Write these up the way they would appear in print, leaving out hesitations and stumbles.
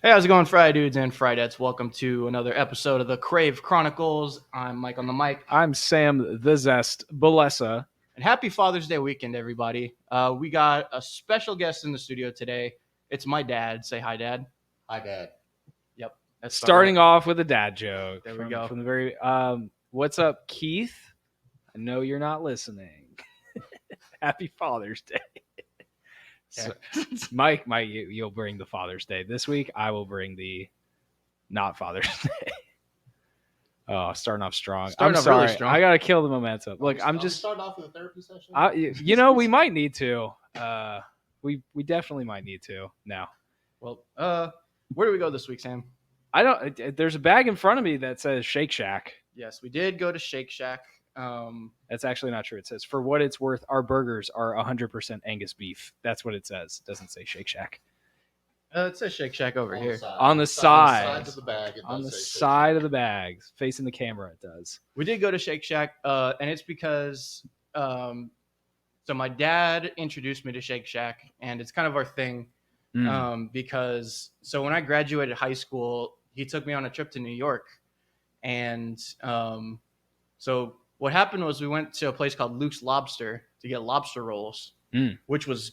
Hey, how's it going, Fry dudes and Frydettes? Welcome to another episode of the Crave Chronicles. I'm Mike on the mic. I'm Sam the Zest Balessa. And happy Father's Day weekend, everybody. We got a special guest in the studio today. It's my dad. Say hi, Dad. Hi, Dad. Yep. That's Starting off with a dad joke. There we go. From the very what's up, Keith? I know you're not listening. Happy Father's Day. So, Mike, you'll bring the Father's Day this week. I will bring the not Father's Day. Oh, starting off strong. Starting I'm off sorry. really strong. I gotta kill the momentum. Look, I'm just starting off with a therapy session. we might need to. We definitely might need to now. Well, where do we go this week, Sam? I don't. There's a bag in front of me that says Shake Shack. Yes, we did go to Shake Shack. That's actually not true. It says, for what it's worth, our burgers are 100% Angus beef. That's what it says. It doesn't say Shake Shack. It says Shake Shack over here. On the side. sides of the bag. On the side of the bags. Facing the camera, it does. We did go to Shake Shack, and it's because so my dad introduced me to Shake Shack, and it's kind of our thing. Because so when I graduated high school, he took me on a trip to New York, and so what happened was we went to a place called Luke's Lobster to get lobster rolls, which was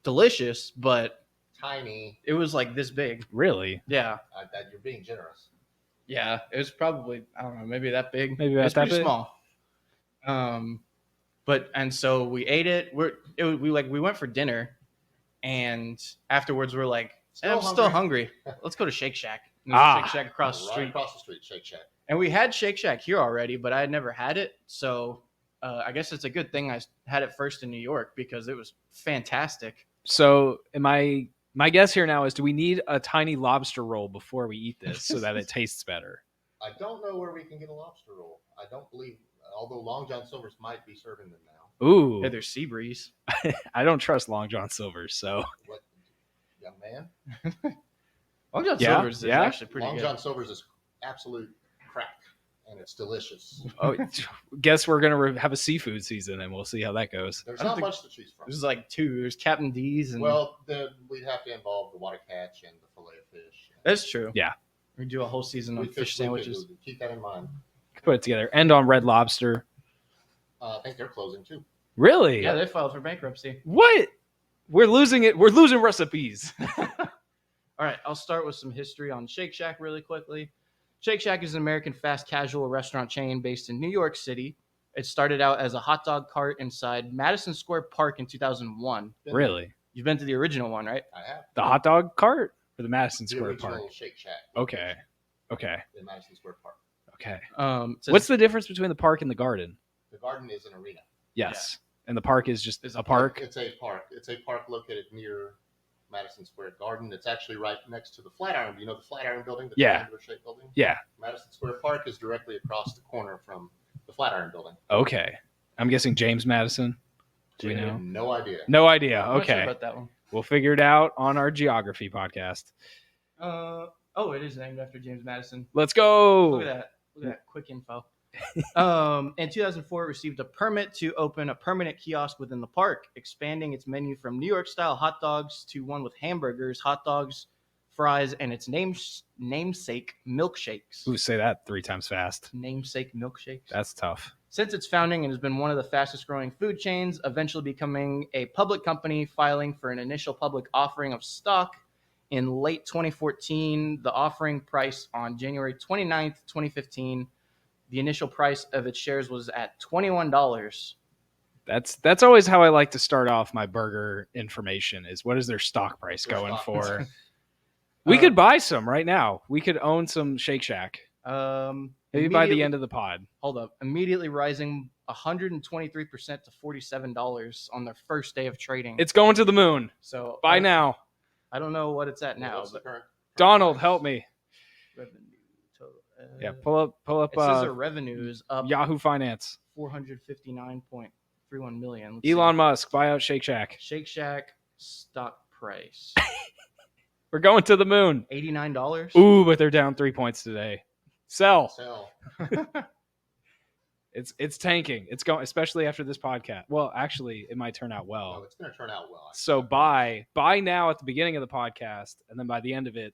delicious, but tiny. it was like this big. Really? Yeah. You're being generous. Yeah, it was probably, I don't know, maybe that big. Maybe it's that pretty big? small. And so we ate it. We went for dinner, and afterwards we're like, I'm still hungry. Let's go to Shake Shack. And there's a Shake Shack across the Right street. across the street, Shake Shack. And we had Shake Shack here already, but I had never had it. So I guess it's a good thing I had it first in New York because it was fantastic. So my guess here now is, do we need a tiny lobster roll before we eat this so that it tastes better? I don't know where we can get a lobster roll. I don't believe, although Long John Silver's might be serving them now. Ooh. Yeah, there's Sea Breeze. I don't trust Long John Silver's, so. What, young man? Long John Silver's is actually pretty Long good. John Silver's is absolute crack, and it's delicious. Oh, guess we're going to have a seafood season, and we'll see how that goes. There's not much to choose from. There's like two. There's Captain D's. And Well, then we'd have to involve the water catch and the fillet of fish. that's true. Yeah. We do a whole season We of fish sandwiches. Keep that in mind. Put it together. End on Red Lobster. I think they're closing too. Really? Yeah, they filed for bankruptcy. What? We're losing it. We're losing recipes. All right, I'll start with some history on Shake Shack really quickly. Shake Shack is an American fast casual restaurant chain based in New York City. It started out as a hot dog cart inside Madison Square Park in 2001. Really? You've been to the original one, right? I have. The hot dog cart or the Madison The Square original Park? Shake Shack. Okay. Okay. In Madison Square Park. Okay. So What's the difference between the park and the garden? The garden is an arena. Yes. And the park is just It's a park? It's a park. It's a park located near Madison Square Garden. It's actually right next to the Flatiron. You know the Flatiron building? The triangular shaped building? Yeah. Madison Square Park is directly across the corner from the Flatiron building. Okay. I'm guessing James Madison. Do we I know? have no idea. No idea. I'm not sure Okay. about that one. We'll figure it out on our geography podcast. It is named after James Madison. Let's go. Look at that. Look at that quick info. In 2004, it received a permit to open a permanent kiosk within the park, expanding its menu from New York-style hot dogs to one with hamburgers, hot dogs, fries, and its namesake milkshakes. Ooh, say that 3 times fast. Namesake milkshakes. That's tough. Since its founding, it has been one of the fastest-growing food chains, eventually becoming a public company, filing for an initial public offering of stock in late 2014. The offering price on January 29th, 2015. The initial price of its shares was at $21. That's always how I like to start off my burger information, is what is their stock price going for? We could buy some right now. We could own some Shake Shack. Maybe by the end of the pod. Hold up. Immediately rising 123% to $47 on their first day of trading. It's going to the moon. So Buy now. I don't know what it's at now. What's the But current Donald, price? help me. revenue total. Yeah, pull up It says their revenue is up Yahoo Finance. 459.31 million. Let's Elon see. Musk, buy out Shake Shack. Shake Shack stock price We're going to the moon. $89. Ooh, but they're down 3 points today. Sell. Sell. It's tanking. It's going, especially after this podcast. Well, actually, it might turn out Oh, well. it's going to turn out well. So buy now at the beginning of the podcast, and then by the end of it,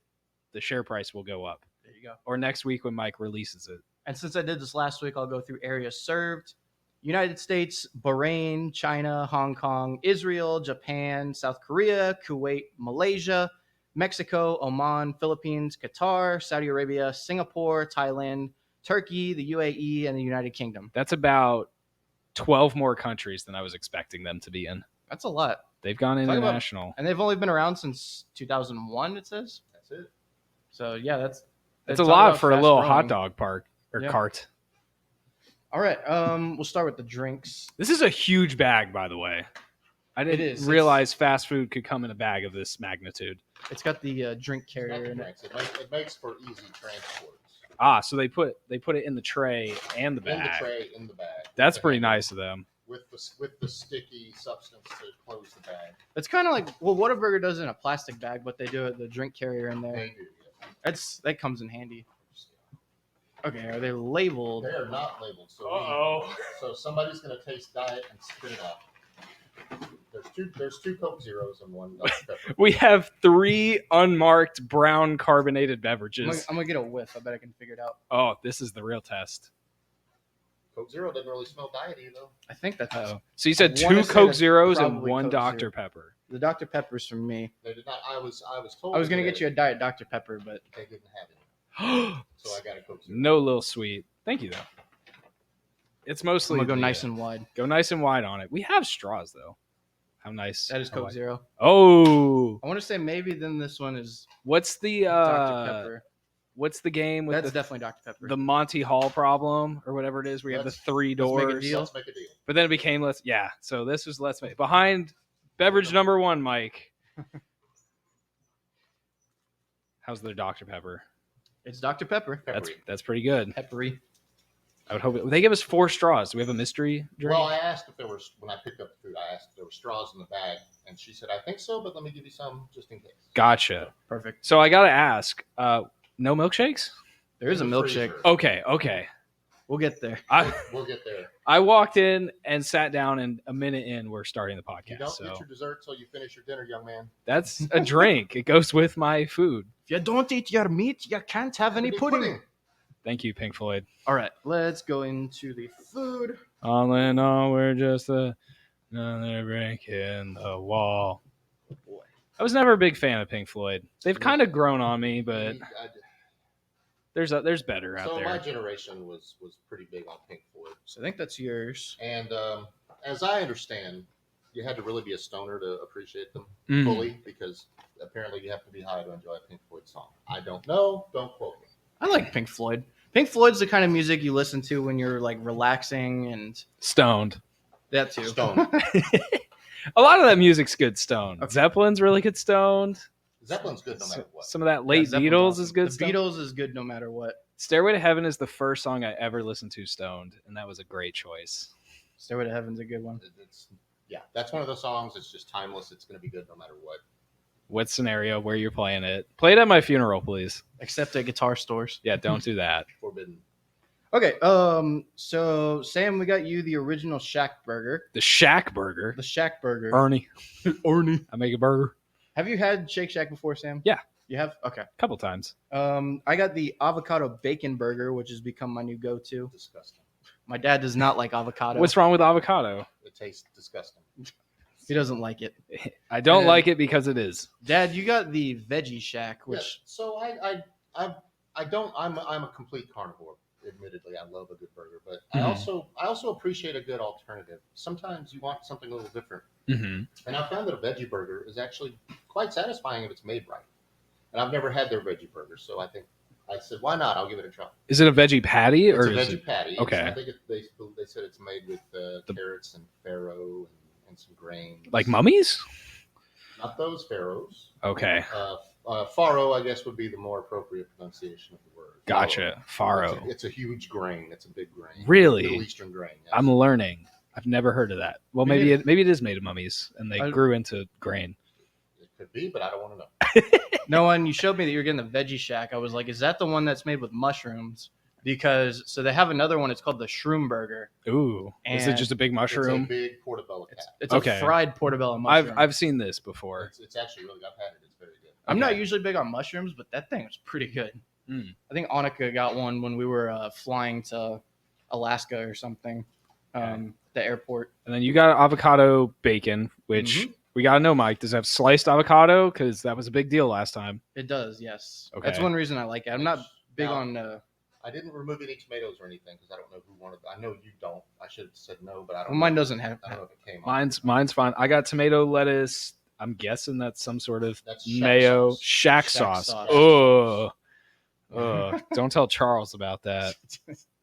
the share price will go up. There you go. Or next week when Mike releases it. And since I did this last week, I'll go through areas served. United States, Bahrain, China, Hong Kong, Israel, Japan, South Korea, Kuwait, Malaysia, Mexico, Oman, Philippines, Qatar, Saudi Arabia, Singapore, Thailand, Turkey, the UAE, and the United Kingdom. That's about 12 more countries than I was expecting them to be in. That's a lot. They've gone international. And they've only been around since 2001, it says. That's it. So, yeah, that's a lot for a little hot dog park or Yeah. cart. All right, we'll start with the drinks. This is a huge bag, by the way. I didn't realize fast food could come in a bag of this magnitude. It's got the drink carrier in it. It makes for easy transport. So they put it in the tray and the bag. In the tray, in the bag. That's pretty nice of them. With the sticky substance to close the bag. It's kind of like Whataburger does in a plastic bag, but they do the drink carrier in there. They do. Yes. That comes in handy. Okay, are they labeled? They are not labeled. So somebody's gonna taste diet and spit it out. There's two Coke Zeros and one Dr. Pepper. We have 3 unmarked brown carbonated beverages. I'm gonna get a whiff. I bet I can figure it out. Oh, this is the real test. Coke Zero doesn't really smell diety though. I think that's So you said I wanna 2 say Coke that's Zeros and probably 1 Coke Dr. Zero. Pepper. the Dr. Pepper's from me. They did not. I was told. I was gonna get you a diet Dr. Pepper, but They didn't have it, so I got a Coke Zero. No little sweet. Thank you though. It's mostly I'm gonna go nice and wide. Go nice and wide on it. We have straws though. How nice. That is How Coke wide. Zero. Oh, I want to say maybe then this one is what's the Dr. Pepper. what's the game with That's definitely Dr. Pepper. the Monty Hall problem or whatever it is where you have the 3 doors. make a deal. Let's make a deal. But then it became so this was let's make behind beverage number 1, Mike. How's their Dr. Pepper? It's Dr. Pepper. Peppery. That's pretty good. Peppery. I would hope they give us 4 straws. Do we have a mystery drink? Well, I asked if there was when I picked up the food. I asked if there were straws in the bag, and she said, "I think so, but let me give you some just in case." Gotcha. Perfect. So I gotta ask, no milkshakes? There is a In the milkshake. freezer. Okay. We'll get there. We'll get there. I walked in and sat down, and a minute in, we're starting the You podcast. don't So get your dessert till you finish your dinner, young man. that's a drink. It goes with my food. If you don't eat your meat, you can't have any pudding. Thank you, Pink Floyd. All right, let's go into the food. All in all, we're just another break in the wall. Boy. I was never a big fan of Pink Floyd. They've kind of grown on me, but there's better out So there. my generation was pretty big on Pink Floyd, So I think that's yours. and as I understand, you had to really be a stoner to appreciate them Mm. fully because apparently you have to be high to enjoy a Pink Floyd song. I don't know. Don't quote me. I like Pink Floyd. Pink Floyd's the kind of music you listen to when you're like relaxing and Stoned. that too. Stone. A lot of that music's good stoned. Okay. Zeppelin's really good stoned. Zeppelin's good no matter what. Some of that late Zeppelin's Beatles awesome. is good The stoned. Beatles is good no matter what. Stairway to Heaven is the first song I ever listened to stoned, and that was a great choice. Stairway to Heaven's a good one. That's one of those songs. It's just timeless. It's going to be good no matter what. What scenario where you're playing it? Play it at my funeral, please. Except at guitar stores. Yeah, don't do that. Forbidden. Okay, so Sam, we got you the original Shack burger. The Shack Burger. The Shack burger. Ernie. Ernie. I make a burger Have you had Shake Shack before, Sam? Yeah. You have? Okay. a couple times. I got the avocado bacon burger, which has become my new go-to. Disgusting. My dad does not like avocado. What's wrong with avocado? It tastes disgusting. He doesn't like it. I don't And- like it because it is. Dad, you got the Veggie Shack, which Yeah, so I don't. I'm a complete carnivore. Admittedly, I love a good burger, but I also appreciate a good alternative. Sometimes you want something a little different, Mm-hmm. and I found that a veggie burger is actually quite satisfying if it's made right. And I've never had their veggie burger, so I said, why not? I'll give it a try. Is it a veggie patty It's or a is veggie it? patty. Okay. I think they said it's made with carrots and farro and some grains. Like mummies? Not those farros. Okay. Farro, I guess, would be the more appropriate pronunciation of the word. Gotcha. Farro. It's a huge grain. It's a big grain. Really? Middle Eastern grain. Yes. I'm learning. I've never heard of that. Well, Me maybe it is made of mummies and they grew into grain. It could be, but I don't want to know. no, when you showed me that you're getting the Veggie Shack, I was like, is that the one that's made with mushrooms? Because so they have another one. It's called the Shroom Burger. Ooh. Is it And just a big It's a mushroom? big portobello cat. It's Okay. a fried portobello mushroom. I've seen this before. It's actually really. I've had it. It's very good. I'm not Okay. usually big on mushrooms, but that thing was pretty good. Mm. I think Annika got one when we were flying to Alaska or something, the airport. And then you got avocado bacon, which we got to know, Mike, does it have sliced avocado? Because that was a big deal last time. It does, yes. Okay. That's one reason I like it. I'm not big Now, on. I didn't remove any tomatoes or anything because I don't know who wanted. I know you don't. I should have said no, but I don't. Well, mine know. doesn't have. I don't know if it came. on. Mine's fine. I got tomato, lettuce. I'm guessing that's some sort of That's shack mayo. sauce. Shack Shack sauce. sauce. Oh. Don't tell Charles about that.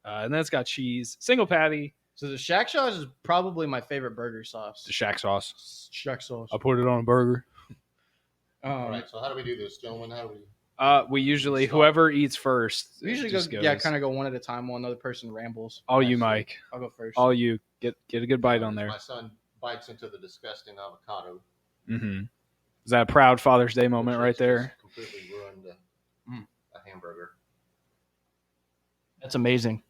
And then it's got cheese. Single patty. So the Shack sauce is probably my favorite burger sauce. The shack sauce. Shack sauce. I'll put it on a burger. All right. So how do we do this, gentlemen? How do we? We usually, whoever eats first. We usually just go, goes. kind of go one at a time while another person rambles. All you, Absolutely. Mike. I'll go first. All you. Get a good bite on there. My son bites into the disgusting avocado. Mm-hmm. Is that a proud Father's Day moment which right has there? just completely ruined a hamburger. That's amazing.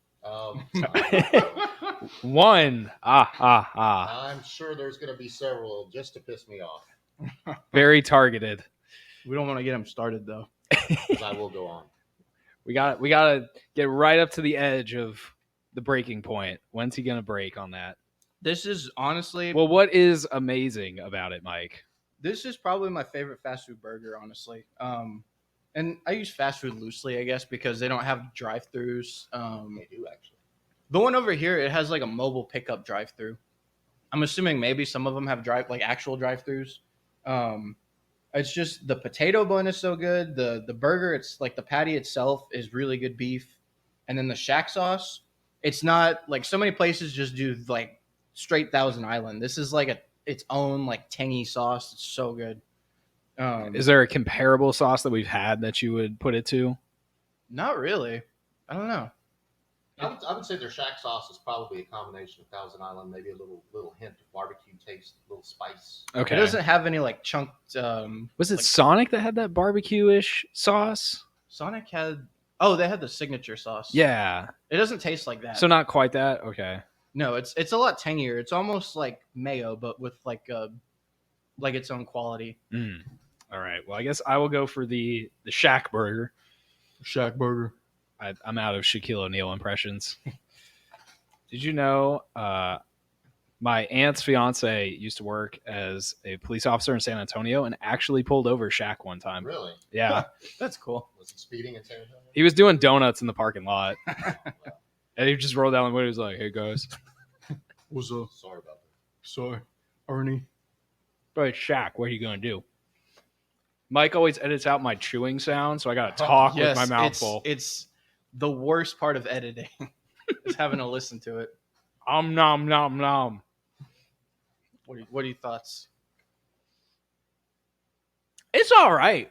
One. I'm sure there's going to be several just to piss me off. Very targeted. We don't want to get him started though. Because I will go on. We gotta get right up to the edge of the breaking point. When's he gonna break on that? This is honestly, Well, what is amazing about it, Mike? this is probably my favorite fast food burger, honestly. And I use fast food loosely, I guess, because they don't have drive-throughs. They do actually. The one over here, it has like a mobile pickup drive-through. I'm assuming maybe some of them have actual drive-throughs. It's just the potato bun is so good. The burger, it's like the patty itself is really good beef, and then the Shack sauce. It's not like so many places just do like straight Thousand Island. This is like its own like tangy sauce. It's so good. Is there a comparable sauce that we've had that you would put it to? Not really. I don't know. I would say their shack sauce is probably a combination of Thousand Island, maybe a little hint of barbecue taste, a little spice. Okay. It doesn't have any like chunked. Was it like- Sonic that had that barbecue-ish sauce? Sonic had. Oh, they had the signature sauce. Yeah. It doesn't taste like that. So not quite that. Okay. No, it's a lot tangier. It's almost like mayo, but with like its own quality. All right. Well, I guess I will go for the Shack burger. Shack burger. I'm out of Shaquille O'Neal impressions. Did you know my aunt's fiance used to work as a police officer in San Antonio and actually pulled over Shaq one time? Really? Yeah. That's cool. Was he speeding in San Antonio? He was doing donuts in the parking lot. And he just rolled down the window. He was like, "Hey, guys." What's up? Sorry about that. Sorry, Ernie. But Shaq, what are you going to do? Mike always edits out my chewing sound, so I got to talk with my mouth full. It's the worst part of editing is having to listen to it. Nom nom. What are your thoughts? It's all right.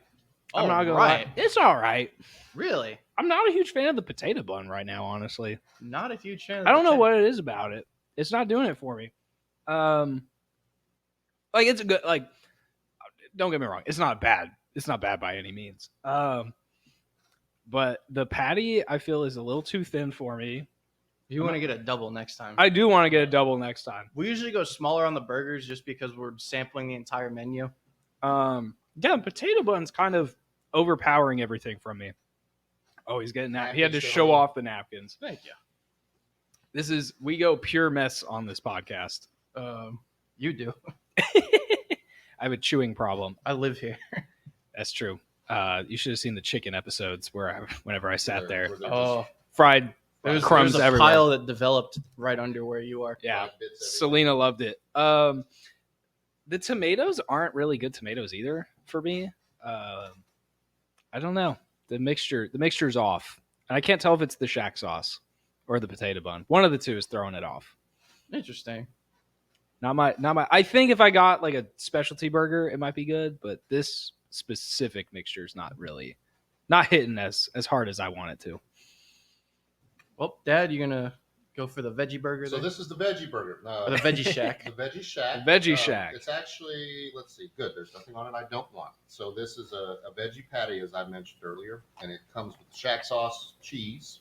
I'm All not gonna right. lie. It's all right. Really? I'm not a huge fan of the potato bun right now, honestly. Not a huge fan. Of I don't know the what it is about it. It's not doing it for me. Like it's a good. Like, don't get me wrong. It's not bad. It's not bad by any means. But the patty I feel is a little too thin for me. You want to get a double next time. I do want to get a double next time. We usually go smaller on the burgers just because we're sampling the entire menu. Yeah, the potato bun's kind of overpowering everything from me. Oh, he's getting that. He had to Napkins show still on. off the napkins. Thank you. We go pure mess on this podcast. You do. I have a chewing problem. I live here. That's true. You should have seen the chicken episodes whenever I sat there. Were there Oh, Fried there's crumbs a everywhere. pile that developed right under where you are. Yeah, fried bits everywhere? Selena loved it. The tomatoes aren't really good tomatoes either for me. I don't know. The mixture's off. And I can't tell if it's the Shack sauce or the potato bun. One of the two is throwing it off. Interesting. Not my I think if I got like a specialty burger, it might be good, but this specific mixture is not hitting as hard as I want it to. Well, Dad, you gonna go for the veggie burger? So there? this is the veggie burger. Or the veggie shack. The veggie shack. The veggie shack. It's actually, let's see, good. There's nothing on it I don't want. So this is a veggie patty, as I mentioned earlier, and it comes with shack sauce, cheese,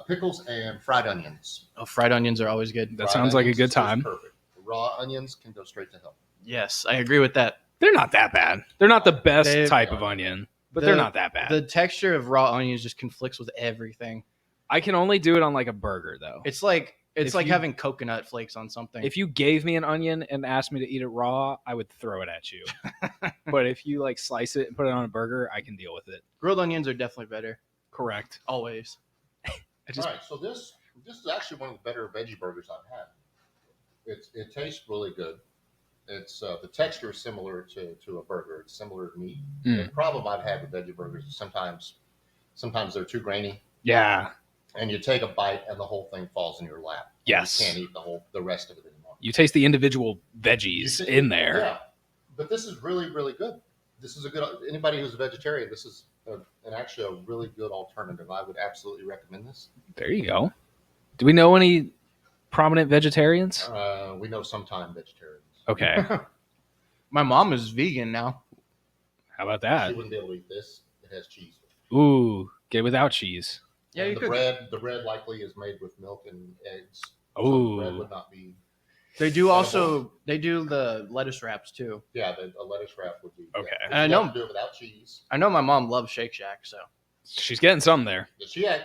pickles, and fried onions. Oh, fried onions are always good. That Fried sounds like a onions good is time. Perfect. Raw onions can go straight to hell. Yes, I agree with that. They're not that bad. They're not the best They- type of onion, but they're not that bad. The texture of raw onions just conflicts with everything. I can only do it on like a burger though. It's like If you- having coconut flakes on something. If you gave me an onion and asked me to eat it raw, I would throw it at you. But if you like slice it and put it on a burger, I can deal with it. Grilled onions are definitely better. Correct. Always. All right, so this is actually one of the better veggie burgers I've had. It tastes really good. It's the texture is similar to a burger. It's similar to meat. The problem I've had with veggie burgers is sometimes they're too grainy, Yeah. and you take a bite and the whole thing falls in your lap. Yes. You can't eat the rest of it anymore. You taste the individual veggies in there. Yeah, but this is really, really good. This is a good. Anybody who's a vegetarian, this is actually a really good alternative. I would absolutely recommend this. There you go. Do we know any prominent vegetarians? We know sometime vegetarians. Okay. My mom is vegan now. How about She that? wouldn't be able to eat this. It has cheese. Ooh, get it without cheese. Yeah, And you the could. bread likely is made with milk and eggs. So Ooh. the bread would not be. They do also. They do the lettuce wraps too. Yeah, a lettuce wrap would be. Okay. Yeah, And I you know- have to do it without cheese. I know my mom loves Shake Shack, so She's getting some there.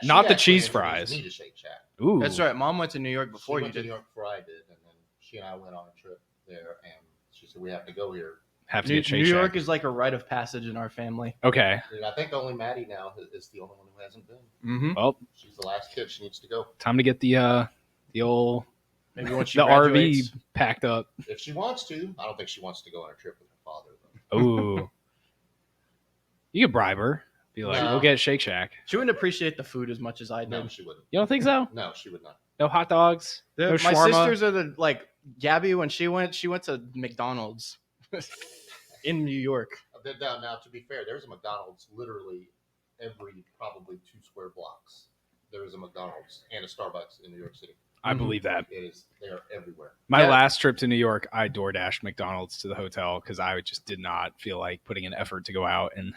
Not the cheese fries. Me to Shake Shack. Ooh. that's right. Mom went to New York before She you went to did. New York before I did, and then she and I went on a trip there, and she said we have to go here. Have to New get Shake York Shack. is like a rite of passage in our family. Okay. And I think only Maddie now is the only one who hasn't been. Mm-hmm. Well, She's the last kid. She needs to go. time to get the old Maybe once she the graduates. RV packed up. If she wants to. I don't think she wants to go on a trip with her father, though. Ooh. You could bribe her. Be like, No. we'll get Shake Shack. She wouldn't appreciate the food as much as I No, did. she wouldn't. You don't think so? No, she would not. No hot dogs? No My shawarma? sisters are the like Gabby when she went to McDonald's in New York. Now, to be fair, there's a McDonald's literally every probably 2 square blocks. There is a McDonald's and a Starbucks in New York City. I believe that. They are everywhere. My Yeah. last trip to New York, I DoorDashed McDonald's to the hotel because I just did not feel like putting an effort to go out and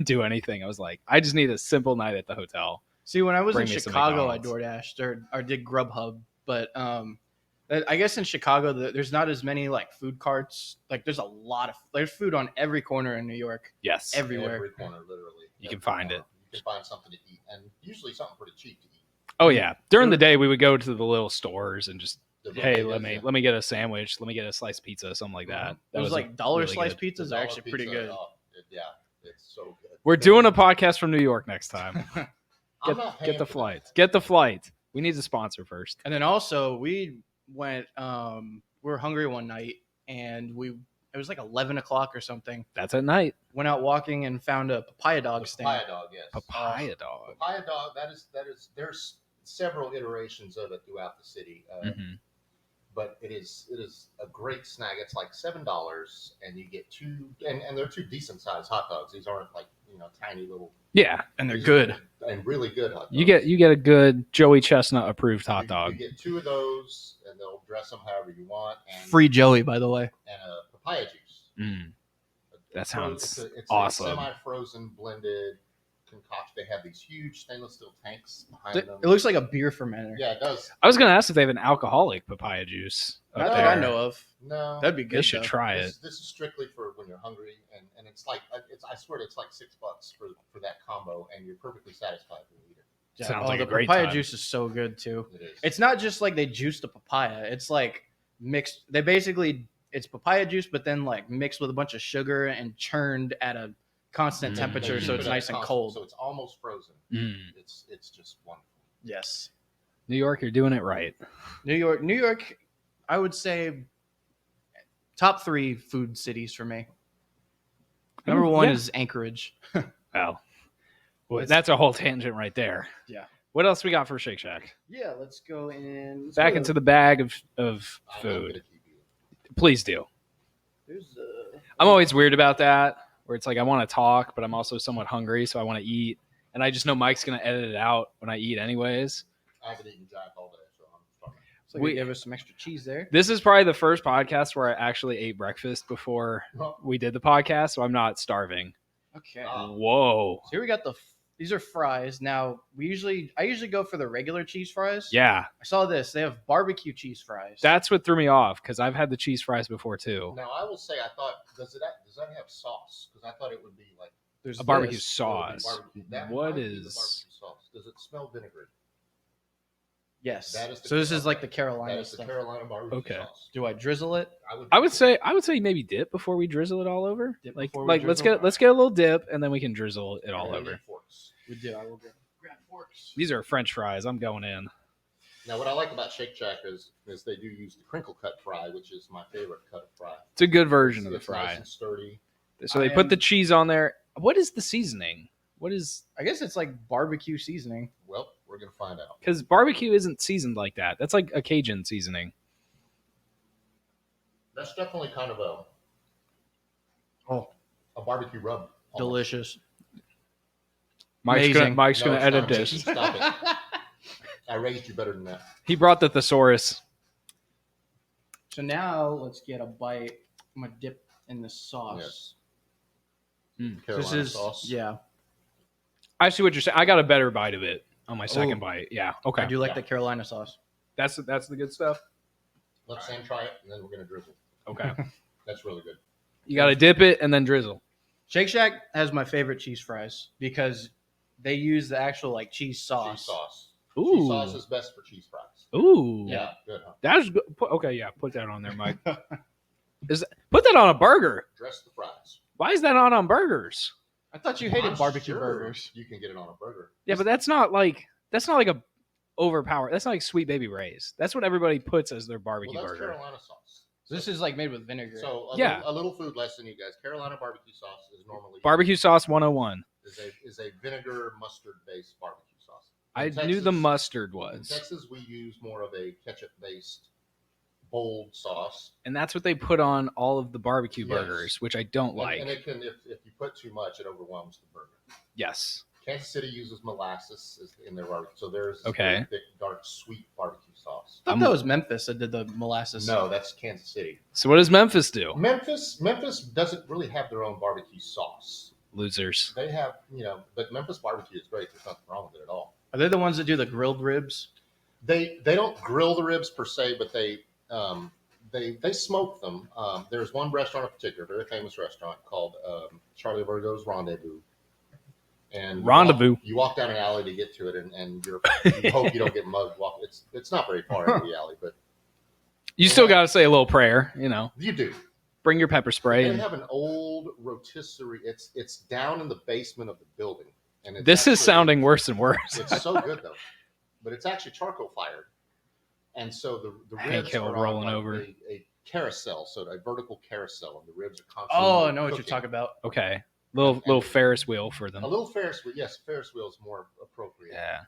do anything. I was like, I just need a simple night at the hotel. See, when I was Bring in me some Chicago, I McDonald's. DoorDashed or did Grubhub, but I guess in Chicago there's not as many like food carts. Like there's food on every corner in New York, Yes. everywhere. Every corner, literally. You can Every find corner. it. You can find something to eat, and usually something pretty cheap to eat. Oh yeah. During the day, we would go to the little stores and just, The hey, bodegas, let me get a sandwich, let me get a slice of pizza, something like that. That Those was like dollar really slice good. The pizzas are dollar actually pretty pizza, good. yeah, it's so good. We're doing a podcast from New York next time. I'm not paying Get the for flight. that. Get the flight. We need a sponsor first. And then also we went. We were hungry one night, and it was like 11 o'clock or something. That's at night. Went out walking and found a papaya dog The stand. papaya dog, yes. Papaya dog. Papaya dog. That is. There's several iterations of it throughout the city, Mhm. but it is a great snack. It's like $7, and you get two, and they're 2 decent sized hot dogs. These aren't like tiny little. Yeah, And they're these are good. and really good hot dogs. you get a good Joey Chestnut approved hot dog. You get 2 of those, and they'll dress them however you want, and Free Joey, by the way. and a papaya juice. Mm. That sounds It's awesome. A semi-frozen blended concoction. They have these huge stainless steel tanks behind It them. looks like a beer fermenter. Yeah, it does. I was gonna ask if they have an alcoholic papaya juice. Up Not there. that I know of. No, That'd be good. They should though. try it. This is strictly for when you're hungry, and it's like I swear it's like $6 for that combo, and you're perfectly satisfied when you eat it. Sounds like the a great papaya time. juice is so good too. It is. It's not just like they juice the papaya. It's like mixed. They basically it's papaya juice, but then like mixed with a bunch of sugar and churned at a constant Mm. temperature, They so keep it's it at nice and constant, cold. so it's almost frozen. Mm. It's just wonderful. Yes, New York, you're doing it right. New York. I would say top 3 food cities for me. Number Ooh, 1 yeah. is Anchorage. Well, It's- that's a whole tangent right there. Yeah. What else we got for Shake Shack? Yeah, let's go in. Back into the bag of I will food. get a TV. Please do. There's I'm always weird about that, where it's like I want to talk, but I'm also somewhat hungry, so I want to eat. And I just know Mike's going to edit it out when I eat anyways. I haven't eaten Jack all day, so I'm starving. So We- we gave us some extra cheese there. This is probably the first podcast where I actually ate breakfast before we did the podcast, so I'm not starving. Okay. Ah. Whoa. So here we got the These are fries. Now I usually go for the regular cheese fries. Yeah, I saw this. They have barbecue cheese fries. that's what threw me off because I've had the cheese fries before too. Now I will say I thought does that have sauce? Because I thought it would be like There's A barbecue this. sauce. barbecue. That What might be the is? barbecue sauce? Does it smell vinegary? Yes. That is the- So this is like the That Carolina is the stuff. Carolina barbecue Okay. sauce. Do I drizzle it? I would say maybe dip before we drizzle it all over. Dip Like before we let's drizzle? get a little dip and then we can drizzle it all We need over. forks. We do. I will grab forks. These are French fries. I'm going in. Now, what I like about Shake Shack is they do use the crinkle cut fry, which is my favorite cut of fry. It's a good version of the It's fry. nice and sturdy. So they put the cheese on there. What is the seasoning? What is? I guess it's like barbecue seasoning. Well, we're gonna find out. Because barbecue isn't seasoned like that. That's like a Cajun seasoning. That's definitely kind of Oh, a barbecue rub. almost. delicious. Mike's Amazing. gonna No, it's edit not this. amazing. Stop it. I raised you better than that. He brought the thesaurus. So now let's get a bite. I'm gonna dip in the sauce. Yes. Mm. Carolina This is sauce. yeah. I see what you're saying. I got a better bite of it on my second Oh. bite. Yeah. Okay. I do like Yeah. the Carolina sauce. That's the good stuff. Let Sam try it, and then we're gonna drizzle. Okay. That's really good. You got to dip it and then drizzle. Shake Shack has my favorite cheese fries because they use the actual like cheese sauce. Cheese sauce. Ooh. Cheese sauce is best for cheese fries. Ooh. Yeah, good, huh? That's good. Okay. Yeah. Put that on there, Mike. Put that on a burger. Dress the fries. Why is that not on burgers? I thought you hated I'm barbecue sure burgers. You can get it on a burger. Yeah, but that's not like a overpowered. That's not like Sweet Baby Ray's. That's what everybody puts as their barbecue Well, that's burger. Carolina sauce. This is like made with vinegar. So Yeah. a little food lesson, you guys. Carolina barbecue sauce is normally Barbecue sauce 101. is a vinegar mustard based barbecue sauce. I In knew the Texas- mustard In was, Texas, we use more of a ketchup based bold sauce. and that's what they put on all of the barbecue Yes. burgers, which I don't like. And it can, if you put too much, it overwhelms the burger. Yes. Kansas City uses molasses in their barbecue, so there's Okay. very thick, dark, sweet barbecue sauce. I thought that was Memphis that did the molasses. No, that's Kansas City. So what does Memphis do? Memphis doesn't really have their own barbecue sauce. Losers. They have, but Memphis barbecue is great. There's nothing wrong with it at all. Are they the ones that do the grilled ribs? They don't grill the ribs per se, but they smoke them. There's one restaurant in particular, a very famous restaurant called Charlie Virgo's Rendezvous. And Rendezvous. You walk down an alley to get to it, and you hope you don't get mugged. It's not very far into the alley, but You still got to say a little prayer, you do. Bring your pepper spray. They And have an old rotisserie. It's down in the basement of the building, and it's this is actually- sounding worse and worse. It's so good though, but it's actually charcoal fired, and so the Hank ribs Hill are rolling on over. a carousel, so a vertical carousel, and the ribs are constantly. Oh, I know what you're cooking. talking about. Okay. Little Ferris wheel for them. A little Ferris wheel. Yes, Ferris wheel is more appropriate. Yeah.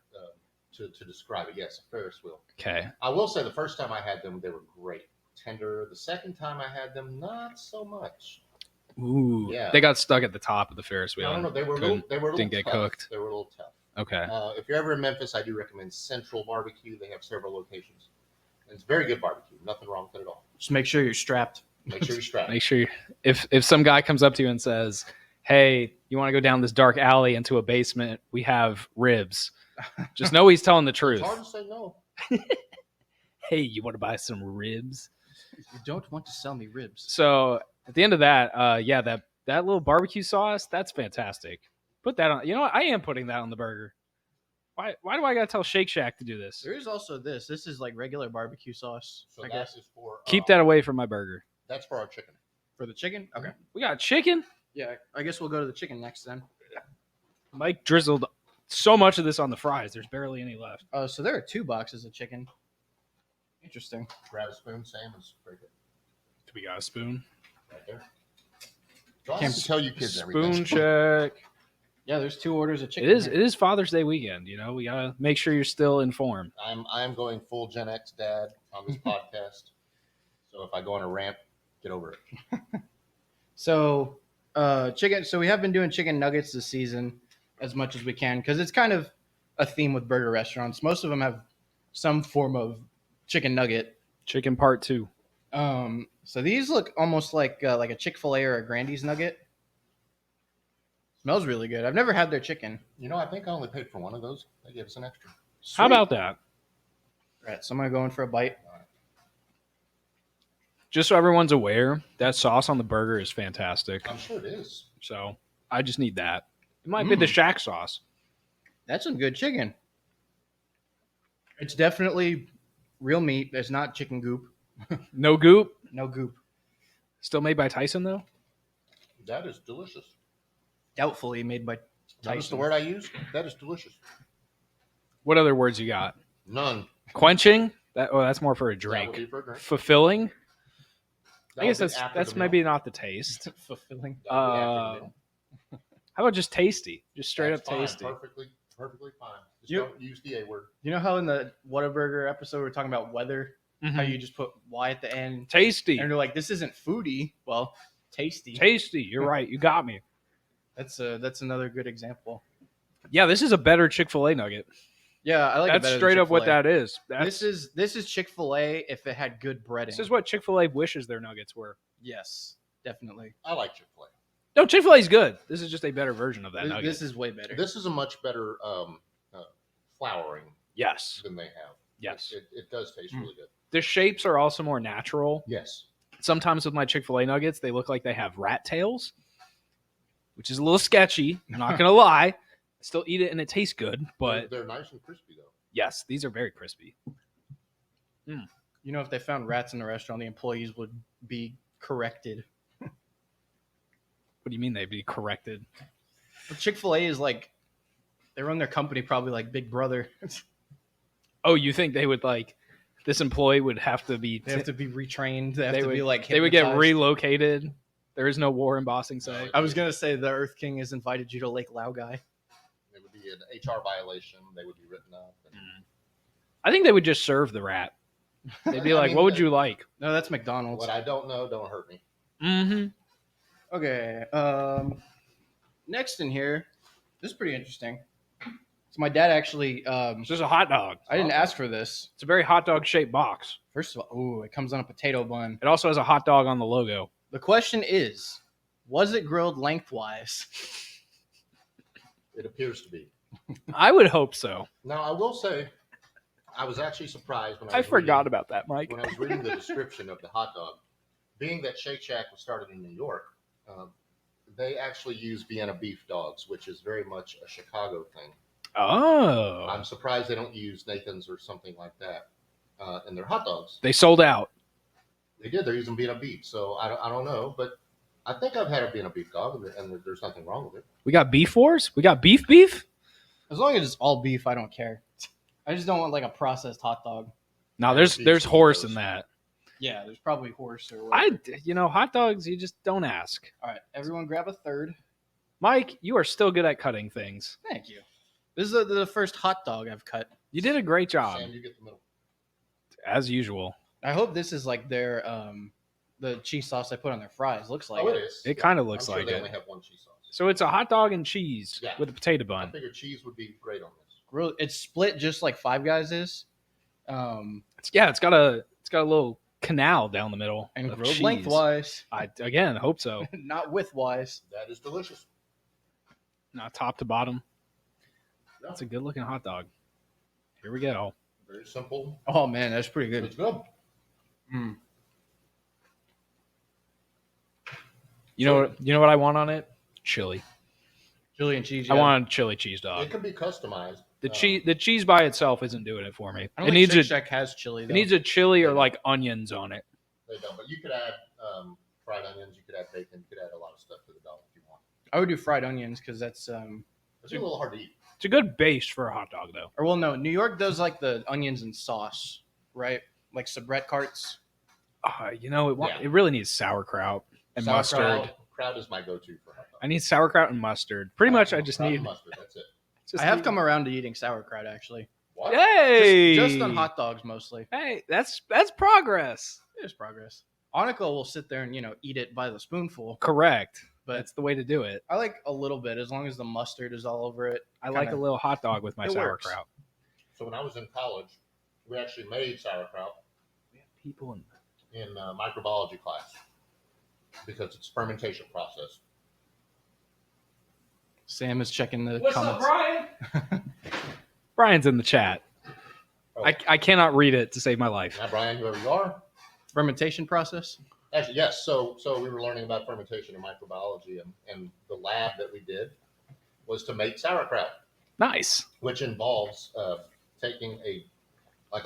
To describe it, yes, a Ferris wheel. Okay. I will say the first time I had them, they were great, tender. The second time I had them, not so much. Ooh. Yeah. They got stuck at the top of the Ferris wheel. I don't know. They were a Couldn't- little. They were a little didn't get tough. cooked. They were a little tough. Okay. If you're ever in Memphis, I do recommend Central Barbecue. They have several locations. And it's very good barbecue. Nothing wrong with it at all. Just make sure you're strapped. Make sure you're strapped. Make sure if some guy comes up to you and says, "Hey, you want to go down this dark alley into a basement? We have ribs." Just know he's telling the truth. It's hard to say no. Hey, you want to buy some ribs? You don't want to sell me ribs. So at the end of that, that little barbecue sauce, that's fantastic. Put that on. You know what? I am putting that on the burger. Why do I gotta tell Shake Shack to do this? There is also this. This is like regular barbecue sauce. So I that guess is for Keep that away from my burger. That's for our chicken. for the chicken. Okay. We got chicken. Yeah, I guess we'll go to the chicken next then. Mike drizzled so much of this on the fries. There's barely any left. Oh, so there are 2 boxes of chicken. Interesting. Grab a spoon, Sam, and break it Do we got a spoon? right there. Do I have to tell you kids Spoon everything? check. Yeah, there's 2 orders of It chicken. is. here. It is Father's Day weekend. We gotta make sure you're still informed. I'm going full Gen X dad on this podcast. So if I go on a rant, get over it. So, chicken. So we have been doing chicken nuggets this season as much as we can because it's kind of a theme with burger restaurants. Most of them have some form of chicken nugget. Chicken part 2. So these look almost like a Chick-fil-A or a Grandy's nugget. Smells really good. I've never had their chicken. You know, I think I only paid for one of those. They gave us an extra. How about that? All right, so I'm gonna go in for a bite. Just so everyone's aware, that sauce on the burger is fantastic. I'm sure it is. So I just need that. It might be the Shack sauce. That's some good chicken. It's definitely real meat. It's not chicken goop. No goop. No goop. Still made by Tyson, though? That is delicious. Doubtfully made by That is the Tyson. word I used. That is delicious. What other words you got? None. Quenching? That's more for a That drink. would be for a drink. Fulfilling? That I guess would be after that's the maybe meal. not the taste. Fulfilling. That would be after the meal. How about just tasty? Just straight That's up fine. tasty. Perfectly fine. Just You- don't use the A word. You know how in the Whataburger episode we were talking about weather, how Mhm. you just put Y at the end, Tasty. and they're like, "This isn't foodie." Well, tasty. Tasty. You're right. You got me. That's another good example. Yeah, this is a better Chick-fil-A nugget. Yeah, I like it That's better than straight up what Chick-fil-A. that is. This is Chick-fil-A if it had good breading. This is what Chick-fil-A wishes their nuggets were. Yes, definitely. I like Chick-fil-A. No, Chick-fil-A is good. This is just a better version of that nugget. This is way better. This is a much better flouring Yes. than they have. Yes. It does taste really good. The shapes are also more natural. Yes. Sometimes with my Chick-fil-A nuggets, they look like they have rat tails, which is a little sketchy. I'm not going to lie. I still eat it and it tastes good, but they're nice and crispy though. yes, these are very crispy. You know, if they found rats in the restaurant, the employees would be corrected. What do you mean they'd be corrected? Chick-fil-A is like, they run their company probably like Big Brother. Oh, you think they would like, this employee would have to be, They have to be retrained. They have to would, be like, they would get hypnotized. relocated. There is no war in Bossing Say. I was going to say the Earth King has invited you to Lake Laogai. It would be an HR violation. They would be written up. I think they would just serve the rat. They'd be I like, mean, what would you like? No, that's McDonald's. What I don't know, don't hurt me. Mm-hmm. Okay. Next in here, this is pretty interesting. So my dad actually, It's just a hot dog. I didn't ask for this. It's a very hot dog shaped box. First of all, ooh, it comes on a potato bun. It also has a hot dog on the logo. The question is, was it grilled lengthwise? It appears to be. I would hope so. Now, I will say, I was actually surprised when I forgot about that, Mike. when I was reading the description of the hot dog. Being that Shake Shack was started in New York, they actually use Vienna beef dogs, which is very much a Chicago thing. Oh. I'm surprised they don't use Nathan's or something like that in their hot dogs. They sold out. They did. They're using Vienna beef, so I don't know, but I think I've had a Vienna beef dog, and there's nothing wrong with it. We got beef wars? We got beef? As long as it's all beef, I don't care. I just don't want like a processed hot dog. No, Yeah, there's horse those. in that. Yeah, there's probably horse or whatever. Hot dogs, you just don't ask. All right, everyone grab a third. Mike, you are still good at cutting things. Thank you. This is the first hot dog I've cut. You did a great job, Sam, you get the middle. as usual. I hope this is like their the cheese sauce I put on their fries. Looks like Oh, it is. It kind of looks I'm sure like they it. only have one cheese sauce. So it's a hot dog and cheese Yeah. with a potato I bun. figured cheese would be great on this. It's split just like Five Guys is. It's got a little canal down the middle And of grilled cheese. lengthwise, I again hope so. not widthwise. That is delicious. Not top to bottom. No, That's a good looking hot dog. Here we go. very simple. Oh man, that's pretty good. It's good. Mm. You know what I want on it? Chili. Chili and cheese. I yeah. want a chili cheese dog. It can be customized. The cheese by itself isn't doing it for me. I It don't needs think a Shake Shack has chili. it Though. needs a chili or like onions on it. They don't, but you could add fried onions. You could add bacon. You could add a lot of stuff to the dog if you want. I would do fried onions because that's It's a little hard to eat. It's a good base for a hot dog though. or well no, New York does like the onions and sauce, right? Like soubrette carts. Yeah. It really needs sauerkraut and mustard. Kraut is my go-to for hot dog. I need sauerkraut and mustard. Pretty much, I just Kraut and need. mustard. That's it. just I have need- come around to eating sauerkraut actually. What? Hey, Just on hot dogs mostly. Hey, that's progress. There's progress. Annika will sit there and eat it by the spoonful, Correct. but That's the way to do it. I like a little bit as long as the mustard is all over it. I like a little hot dog with my It works. sauerkraut. So when I was in college, we actually made sauerkraut We have people in. in microbiology class because it's a fermentation process. Sam is checking the What's comments. up, Brian? Brian's in the chat. Oh. I cannot read it to save my life. Now, Brian, whoever you are. Fermentation process. Actually, yes. So we were learning about fermentation and microbiology, and the lab that we did was to make sauerkraut, Nice. which involves taking a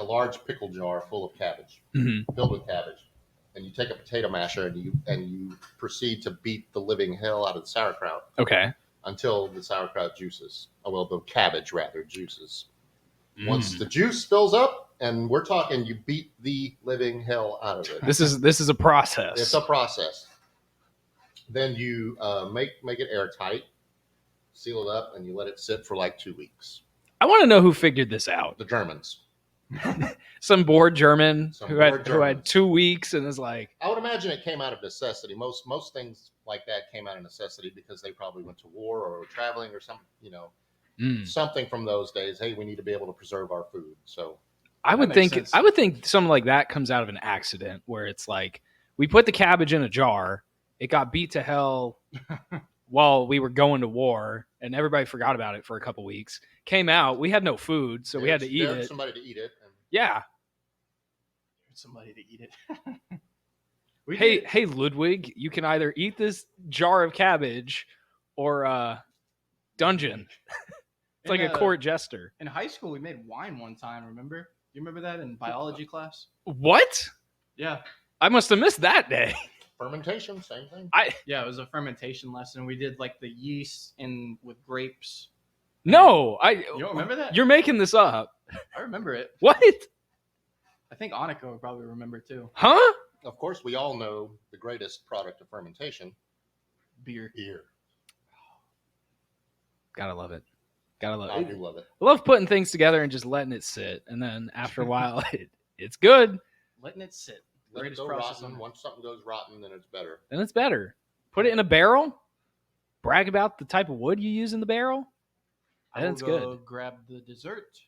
large pickle jar full of cabbage, Mm-hmm. filled with cabbage, and you take a potato masher and you proceed to beat the living hell out of the sauerkraut Okay. until the sauerkraut juices. Oh, well, the cabbage rather juices. Once the juice fills up, and we're talking, you beat the living hell out of it. This is a process. It's a process. Then you make it airtight, seal it up, and you let it sit for like 2 weeks. I want to know who figured this out. The Germans. Some bored German Some who bored had Germans. 2 weeks and is like, I would imagine it came out of necessity. Most things like that came out of necessity because they probably went to war or were traveling or something, something from those days. Hey, we need to be able to preserve our food. So I would makes think sense. something like that comes out of an accident where it's like we put the cabbage in a jar, it got beat to hell while we were going to war, and everybody forgot about it for a couple weeks. Came out, we had no food, so we had to eat it. Somebody to eat it. And Yeah. Somebody to eat it. Hey, Ludwig, you can either eat this jar of cabbage or dungeon. It's like a court jester. In high school, we made wine one time. Remember? You remember that in biology class? What? Yeah. I must have missed that day. Fermentation, same thing. Yeah, it was a fermentation lesson. We did like the yeast with grapes. No, You don't remember that? You're making this up. I remember it. What? I think Annika would probably remember too. Huh? Of course, we all know the greatest product of fermentation: Beer. beer. Gotta love it. Gotta love I it. do love it. I love putting things together and just letting it sit, and then after a while, it's good. Letting it sit. Let it Greatest go process rotten. on Once something goes rotten, then it's better. Then it's better. Put it in a barrel. Brag about the type of wood you use in the barrel. I That's will go good. grab the dessert.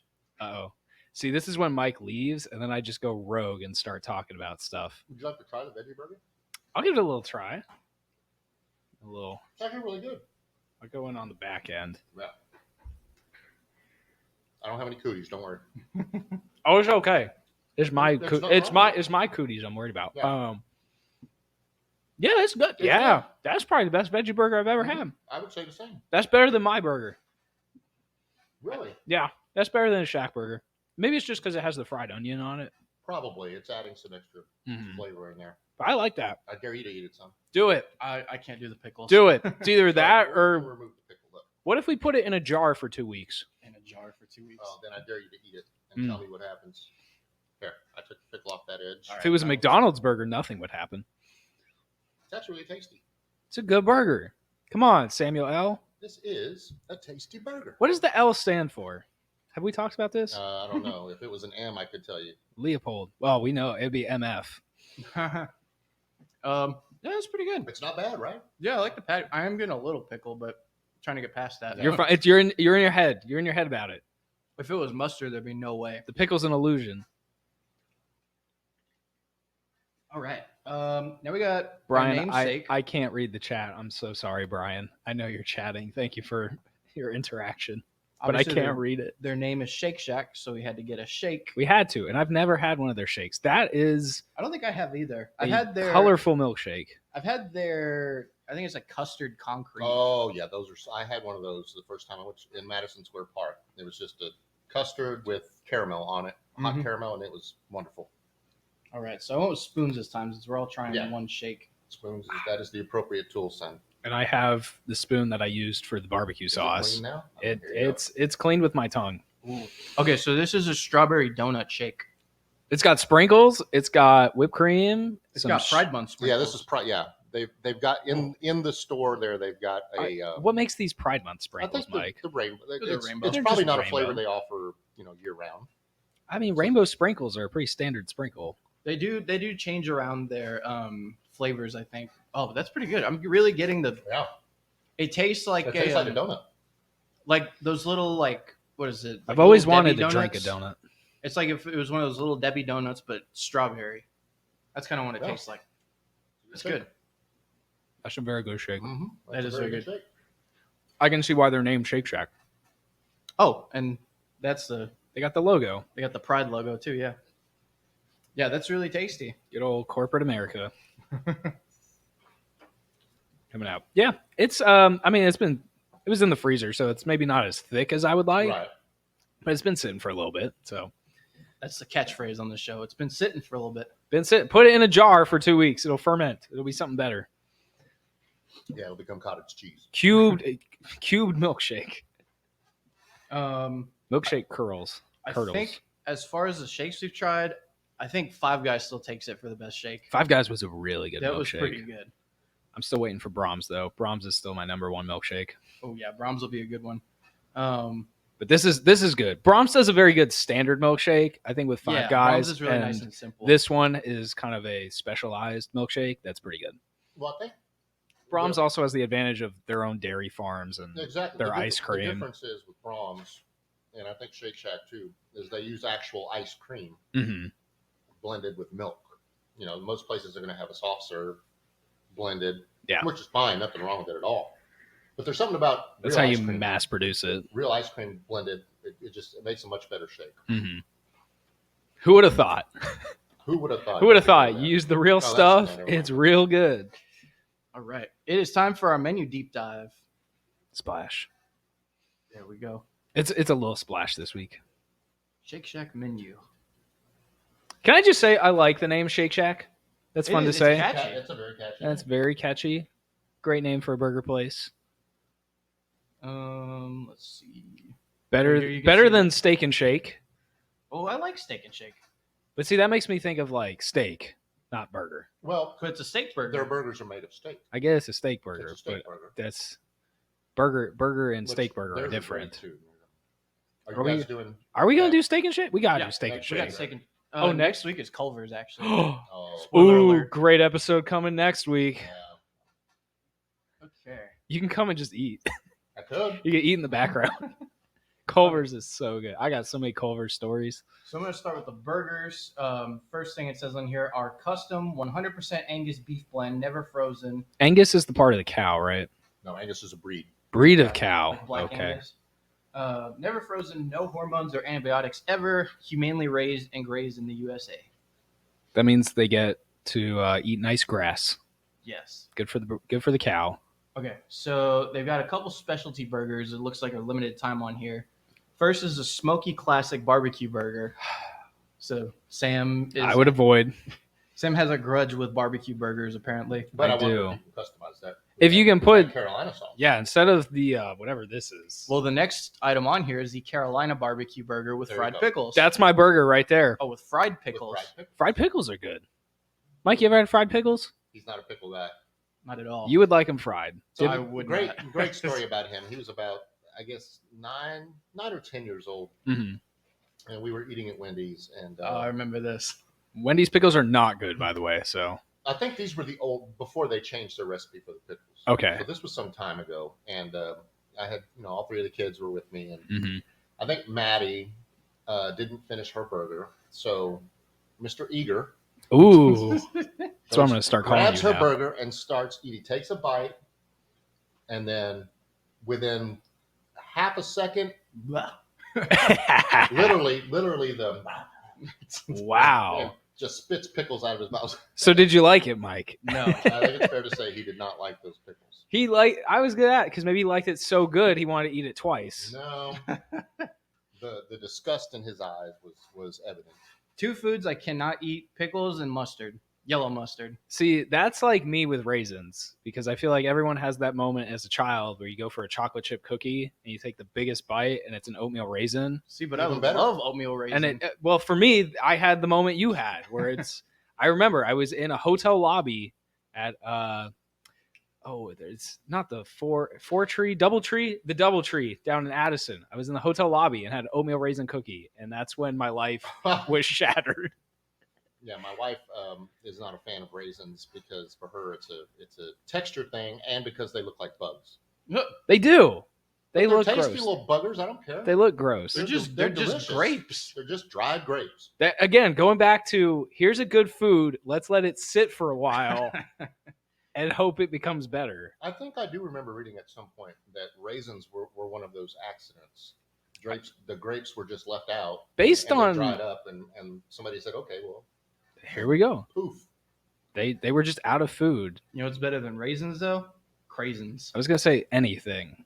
Uh-oh. See, this is when Mike leaves, and then I just go rogue and start talking about stuff. Would you like to try the veggie burger? I'll give it a little try. It's actually really good. I'll go in on the back end. Yeah. I don't have any cooties. Don't worry. Oh, it's okay. It's my There's nothing it's wrong my with it. it's my cooties I'm worried about. Yeah. Yeah, it's good. It's Yeah, good. that's probably the best veggie burger I've ever had. I would say the same. That's better than my burger. Really? Yeah, that's better than a Shack burger. Maybe it's just because it has the fried onion on it. Probably. It's adding some extra Mhm. flavor in there. But I like that. I dare you to eat it some. Do it. I can't do the pickles. Do it. It's either that We'll or remove the pickle. Look. what if we put it in a jar for 2 weeks? In a jar for 2 weeks. Oh, then I dare you to eat it and Mm. tell me what happens. Here, I took the pickle off that edge. All If right, it was a now- McDonald's burger, nothing would happen. It's actually really tasty. It's a good burger. Come on, Samuel L. This is a tasty burger. What does the L stand for? Have we talked about this? I don't know. If it was an M, I could tell you. Leopold. Well, we know it'd be MF. Yeah, it's pretty good. It's not bad, right? Yeah, I like the patty. I am getting a little pickle, but I'm trying to get past that. You're fine. You're in your head. You're in your head about it. If it was mustard, there'd be no way. The pickle's an illusion. All right. Now we got our Brian, namesake. I can't read the chat. I'm so sorry, Brian. I know you're chatting. Thank you for your interaction, but I Obviously, can't read it. Their name is Shake Shack, so we had to get a shake. We had to, and I've never had one of their shakes. That is I don't think I have either. a I've had their colorful milkshake. I've had their. I think it's like custard concrete. Oh, yeah. Those are. I had one of those the first time I went in Madison Square Park. It was just a custard with caramel on it, hot Mhm. caramel, and it was wonderful. All right, so I went with spoons this time since we're all trying Yeah. one shake. Spoons, that is the appropriate tool, son. And I have the spoon that I used for the barbecue Is it sauce. clean now? It Here you go. it's cleaned with my tongue. Ooh. Okay, so this is a strawberry donut shake. It's got sprinkles. It's got whipped cream. It's some got sh- fried bun sprinkles. Yeah, this is yeah. They've got in the store there. They've got a. What makes these Pride Month I sprinkles, think Mike? the rainbow. It's, rainbow. it's They're probably just not a flavor rainbow. they offer year round. I mean, rainbow sprinkles are a pretty standard sprinkle. They do change around their flavors, I think. Oh, that's pretty good. I'm really getting the. Yeah, It tastes like it tastes like a donut. like those little what is it? Like I've always little wanted Debbie to drink a donuts. donut. It's like if it was one of those little Debbie donuts, but strawberry. That's kind of what it Yeah. tastes like. It's good. That's a very good shake. Mm-hmm. That is very good. I can see why they're named Shake Shack. Oh, and they got the logo. They got the Pride logo too. Yeah. Yeah, that's really tasty. Good old corporate America. Coming out. Yeah, it's I mean, it was in the freezer, so it's maybe not as thick as I would like, Right. but it's been sitting for a little bit. So That's the catchphrase on the show. It's been sitting for a little bit. put it in a jar for 2 weeks. It'll ferment. It'll be something better. Yeah, it'll become cottage cheese. Cubed milkshake. Milkshake Curdles. I Curdles. think as far as the shakes we've tried, I think Five Guys still takes it for the best shake. Five Guys was a really good That milkshake. was pretty good. I'm still waiting for Brahms though. Brahms is still my number one milkshake. Oh yeah, Brahms will be a good one. But this is good. Brahms does a very good standard milkshake. I think with Five Guys. Brahms is really nice and simple. This one is kind of a specialized milkshake. That's pretty good. Well, I think Brahms also has the advantage of their own dairy farms and exactly their ice The cream. difference is with Brahms, and I think Shake Shack too, is they use actual ice cream Mm-hmm. blended with milk. You know, most places are going to have a soft serve blended, Yeah. which is fine, nothing wrong with it at all. But there's something about That's real how ice you cream, mass produce it. real ice cream blended. It makes a much better shake. Mm-hmm. Who would have thought? Who would have thought? Who would have thought? You use the real that's stuff. never mind. It's real good. All right, it is time for our menu deep dive. Splash. There we go. It's a little splash this week. Shake Shack menu. Can I just say I like the name Shake Shack? That's fun to It's say. catchy. It's a very catchy. That's very catchy. Great name for a burger place. Let's see. Better Here you can better see than Steak and Shake. Oh, I like Steak and Shake, But see, that makes me think of like steak, not burger. Well, but it's a steak burger. their burgers are made of steak. I get it's a steak burger, It's a steak but burger. that's burger and Which steak burger are theirs different. great, too. Are Are we- you guys doing? Are we gonna Yeah. do Steak and Shake? We gotta Yeah, do Steak and next We got Shake. steak and. Oh, next week is Culver's actually. Oh, Spoiler Ooh, alert. great episode coming next week. yeah. Okay. You can come and just eat. I could. You can eat in the background. Culver's is so good. I got so many Culver's stories. So I'm going to start with the burgers. First thing it says on here are custom 100% Angus beef blend, never frozen. Angus is the part of the cow, right? No, Angus is a breed. Breed of cow. Like black Okay. Angus. Never frozen, no hormones or antibiotics ever, humanely raised and grazed in the USA. That means they get to eat nice grass. Yes. Good for the cow. Okay, so they've got a couple specialty burgers. It looks like a limited time on here. First is a smoky classic barbecue burger. So Sam I would avoid. Sam has a grudge with barbecue burgers apparently. But I I, wonder do. if you can customize that. If you can With put- that Carolina sauce. Yeah, instead of the whatever this is. Well, the next item on here is the Carolina barbecue burger with There you fried go. pickles. That's my burger right there. with fried With pickles. fried pickles. Fried pickles are good. Mike, you ever had fried pickles? He's not a pickle guy. Not at all. You would like them fried. So I would great, not. great story about him. He was about, I guess, 9 or 10 years old, Mm-hmm. and we were eating at Wendy's, and Oh, I remember this. Wendy's pickles are not good, by the way. So I think these were the old before they changed their recipe for the pickles. Okay. So this was some time ago, and I had, all 3 of the kids were with me, and mm-hmm. I think Maddie didn't finish her burger, so Mr. Eager Ooh, that's what I'm going to start calling grabs you her now. burger and starts eating. Takes a bite, and then within half a second, literally the Wow. and just spits pickles out of his mouth. So did you like it, Mike? No. I think it's fair to say he did not like those pickles. I was good at it because maybe he liked it so good he wanted to eat it twice. No, the disgust in his eyes was evident. 2 foods I cannot eat: pickles and mustard. Yellow mustard. See, that's like me with raisins because I feel like everyone has that moment as a child where you go for a chocolate chip cookie and you take the biggest bite and it's an oatmeal raisin. See, but I Even better. love oatmeal raisin. And well, for me, I had the moment you had where it's. I remember I was in a hotel lobby at it's not the DoubleTree down in Addison. I was in the hotel lobby and had an oatmeal raisin cookie, and that's when my life was shattered. Yeah, my wife is not a fan of raisins because for her it's a texture thing, and because they look like bugs. They do. They They're look tasty gross. little buggers. I don't care. They look gross. they're just delicious. grapes. They're just dried grapes. Again, going back to here's a good food. Let's let it sit for a while. and hope it becomes better. I think I do remember reading at some point that raisins were one of those accidents. The grapes were just left out Based and on they dried up, and somebody said, "Okay, well, here we go." poof." They were just out of food. You know what's better than raisins though? Craisins. I was gonna say anything.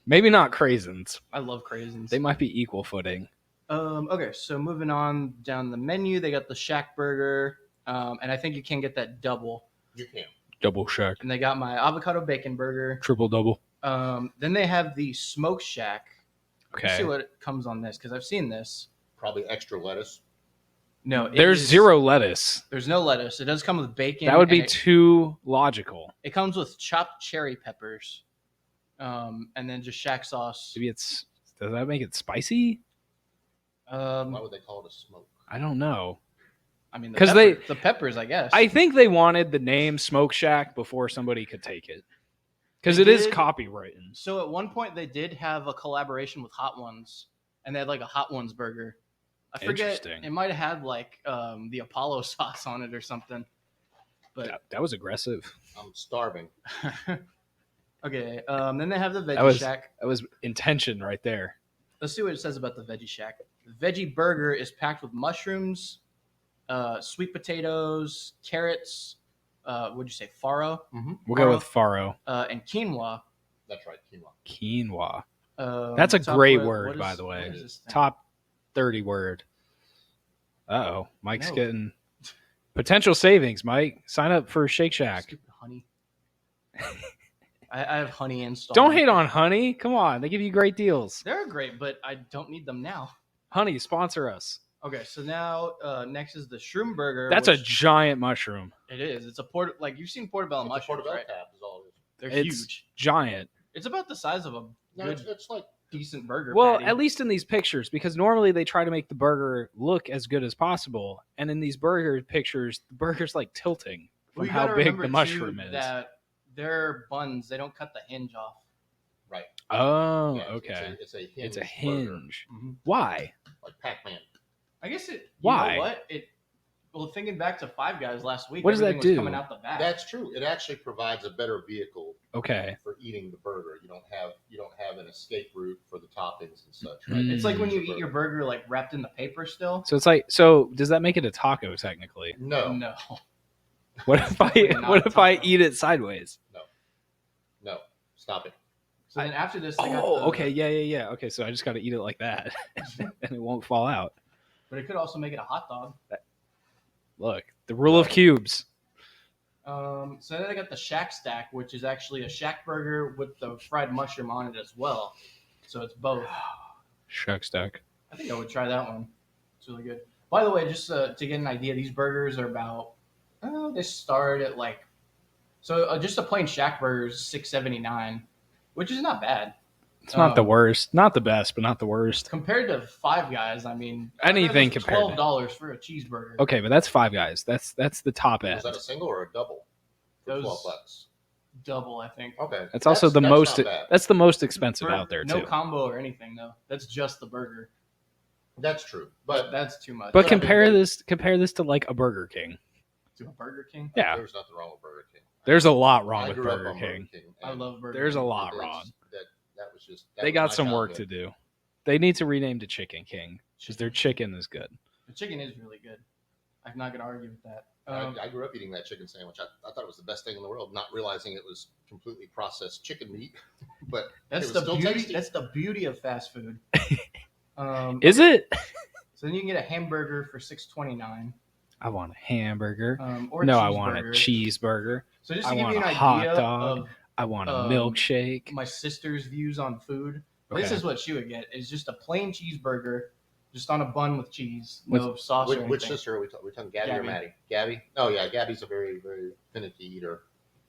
Maybe not craisins. I love craisins. They might be equal footing. Okay, so moving on down the menu, they got the Shack Burger, and I think you can get that double. You can. Double Shack. And they got my avocado bacon burger. Triple double. Then they have the Smoke Shack. Okay. Let's see what comes on this because I've seen this. Probably extra lettuce. No, There's zero lettuce. There's no lettuce. It does come with bacon. That would be too logical. It comes with chopped cherry peppers, and then just Shack sauce. Maybe does that make it spicy? Why would they call it a smoke? I don't know. I mean, because the peppers, I guess. I think they wanted the name Smoke Shack before somebody could take it, because it is copywritten. So at one point they did have a collaboration with Hot Ones, and they had like a Hot Ones burger. I forget. It might have had like the Apollo sauce on it or something. But that was aggressive. I'm starving. Okay. Then they have the Veggie Shack. That was intention right there. Let's see what it says about the Veggie Shack. The veggie burger is packed with mushrooms, sweet potatoes, carrots. What'd you say? Farro? Mm-hmm. We'll go with farro. And quinoa. That's right, Quinoa. That's a great word, by the way. Top 30 word. Uh-oh. Mike's getting potential savings, Mike. Sign up for Shake Shack. Stupid honey. I have honey installed. Don't hate on honey. Come on. They give you great deals. They're great, but I don't need them now. Honey, sponsor us. Okay, so now next is the shroom burger. That's a giant mushroom. It is. It's a like you've seen portobello mushrooms, right? Tab is all it is. They're It's huge. Giant. It's about the size of a good, it's like decent burger. Well, patty. at least in these pictures, because normally they try to make the burger look as good as possible, and in these burger pictures, the burger's like tilting from you how gotta big remember, the mushroom too, is. That their buns, they don't cut the hinge off. right. Oh, Yeah, okay. It's a hinge. It's a burger, hinge. Mm-hmm. Why? like Pac-Man. I guess it. Why? You know what? Well, thinking back to Five Guys last week, What does that everything was do? Coming out the back. That's true. It actually provides a better vehicle Okay. for eating the burger. You don't have an escape route for the toppings and such. Right? Mm. It's like when you eat your burger like wrapped in the paper still. So it's like, so does that make it a taco technically? No, No. What if I eat it sideways? no, stop it. So then after this, they got Okay, yeah. Okay, so I just got to eat it like that, and it won't fall out. But it could also make it a hot dog. Look, the rule of cubes. So then they got the Shack Stack, which is actually a Shack burger with the fried mushroom on it as well. So it's both. Shack Stack. I think I would try that one. It's really good. By the way, just to get an idea, these burgers are about. They start at like. So just a plain Shack burger is $6.79, which is not bad. It's not the worst, not the best, but not the worst. Compared to Five Guys, I mean, anything compared. $12 for a cheeseburger. Okay, but that's Five Guys. That's the top end. Was that a single or a double? For $12. Double, I think. Okay. That's also the most. not bad. That's the most expensive For out there no too. combo or anything though. That's just the burger. That's true, But but that's too much. But I mean, compare this to like a Burger King. To a Burger King. Yeah, there's nothing wrong with Burger King. There's a lot wrong I with grew up Burger on King. I and love Burger There's a King. lot it's- wrong. That was just. That They was got my some work to childhood. do. They need to rename to Chicken King because their chicken is good. The chicken is really good. I'm not gonna argue with that. I grew up eating that chicken sandwich. I thought it was the best thing in the world, not realizing it was completely processed chicken meat. But that's it was the still beauty. tasty. That's the beauty of fast food. Is it? So then you can get a hamburger for $6.29. I want a hamburger. Or a No, I want a cheeseburger. cheeseburger. So just I to give want you an a hot idea dog. of I want a milkshake. my sister's views on food. Okay. This is what she would get: is just a plain cheeseburger, just on a bun with cheese, no sauce or anything. Which sister are we talking? We're talking Gabby or Gabby. Maddie? Gabby. Oh yeah, Gabby's a very very finicky eater.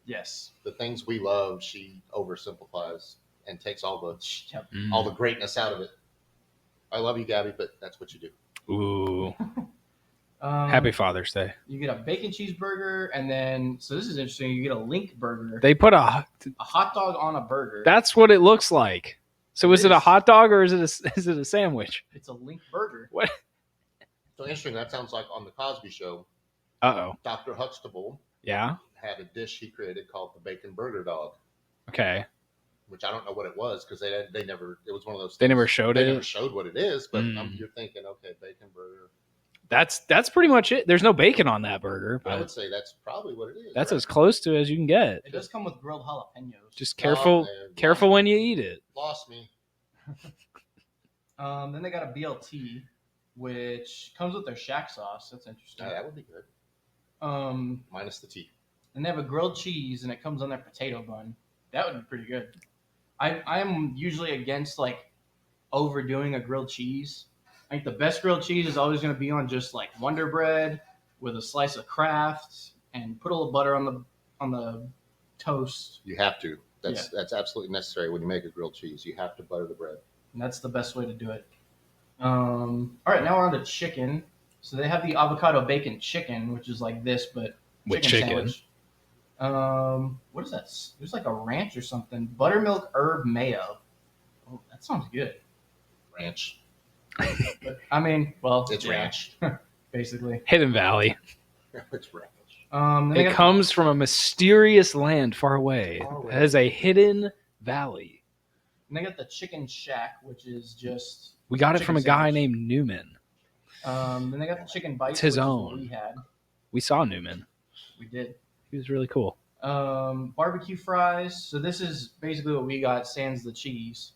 Yes. The things we love, she oversimplifies and takes all the Yep. all the greatness out of it. I love you, Gabby, but that's what you do. Ooh. Happy Father's Day. You get a bacon cheeseburger, and then so this is interesting. You get a link burger, They put a hot dog on a burger. That's what it looks like. So is it a is. hot dog or is it a sandwich? It's a link burger. What? So interesting. That sounds like on the Cosby Show. Uh-oh. Dr. Huxtable Yeah. had a dish he created called the bacon burger dog, Okay. which I don't know what it was because they never. It was one of those. They things, never showed They it? never showed what it is, but Mm. you're thinking, okay, bacon burger. That's pretty much it. There's no bacon on that burger, I would but say that's probably what it is. that's right? as close to as you can get. It does come with grilled jalapenos. Just careful, man, careful lost when me. you eat it. Lost me. Then they got a BLT, which comes with their shack sauce. That's interesting. Yeah, that would be good. Minus the tea. And they have a grilled cheese, and it comes on their potato bun. That would be pretty good. I'm usually against like overdoing a grilled cheese. I think the best grilled cheese is always going to be on just like Wonder Bread with a slice of Kraft, and put a little butter on the toast. You have to. That's absolutely necessary when you make a grilled cheese. You have to butter the bread. And that's the best way to do it. All right, now we're on to chicken. So they have the avocado bacon chicken, which is like this, but With chicken. sandwich. What is that? There's like a ranch or something. Buttermilk herb mayo. Oh, that sounds good. Ranch. But, I mean, well, It's ranch. basically. Hidden Valley. It's ranch. Then they It got- comes from a mysterious land far away. Far away. It has a hidden valley. And they got the chicken shack, which is just. We got it chicken from a guy sandwich. named Newman. Then they got the chicken bites. It's his which is own. what we had. We saw Newman. We did. He was really cool. Barbecue fries. So this is basically what we got, sans the cheese.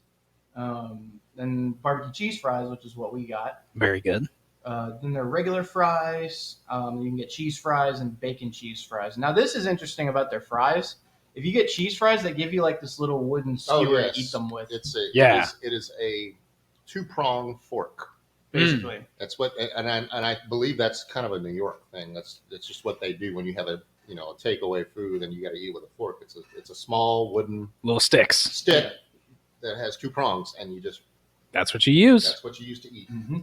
Then barbecue cheese fries, which is what we got. Very good. Then their regular fries. You can get cheese fries and bacon cheese fries. Now this is interesting about their fries. If you get cheese fries, they give you like this little wooden skewer yes. to eat them with. It's a Yeah. It is a 2-prong fork. Basically. That's what, and I believe that's kind of a New York thing. That's just what they do when you have a takeaway food and you got to eat with a fork. It's a small wooden Little sticks. stick that has 2 prongs, and That's what you use. that's what you use to eat. Mm-hmm.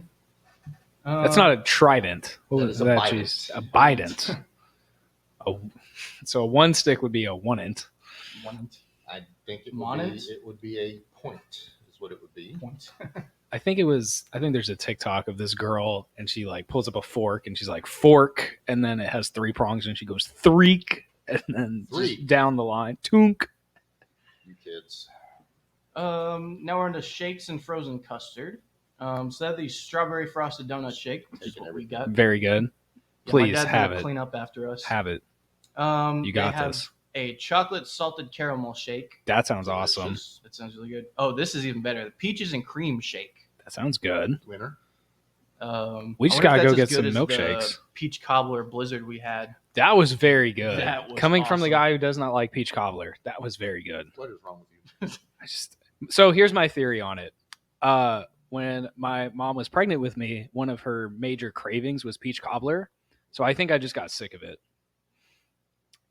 That's not a trident. What That was is a that? bident. Cheese? A bident. So a one stick would be a one-int. I think it Monent? would be a point. Is what it would be. Point. I think there's a TikTok of this girl and she like pulls up a fork and she's like fork and then it has 3 prongs and she goes threek and then just Threek. down the line toonk. You kids. Now we're into shakes and frozen custard. So they have the strawberry frosted donut shake, which is Taking what we everything. got. Very good. Yeah, Please my dad's have gonna it. Clean up after us. Have it. You got this. A chocolate salted caramel shake. That sounds awesome. Delicious. That sounds really good. Oh, this is even better. The peaches and cream shake. That sounds good. Winner. We just I wonder gotta if go that's get as good some as milkshakes. the peach cobbler blizzard we had. That was very good. That was Coming from the awesome. guy who does not like peach cobbler, that was very good. What is wrong with you? So here's my theory on it. When my mom was pregnant with me, one of her major cravings was peach cobbler. So I think I just got sick of it.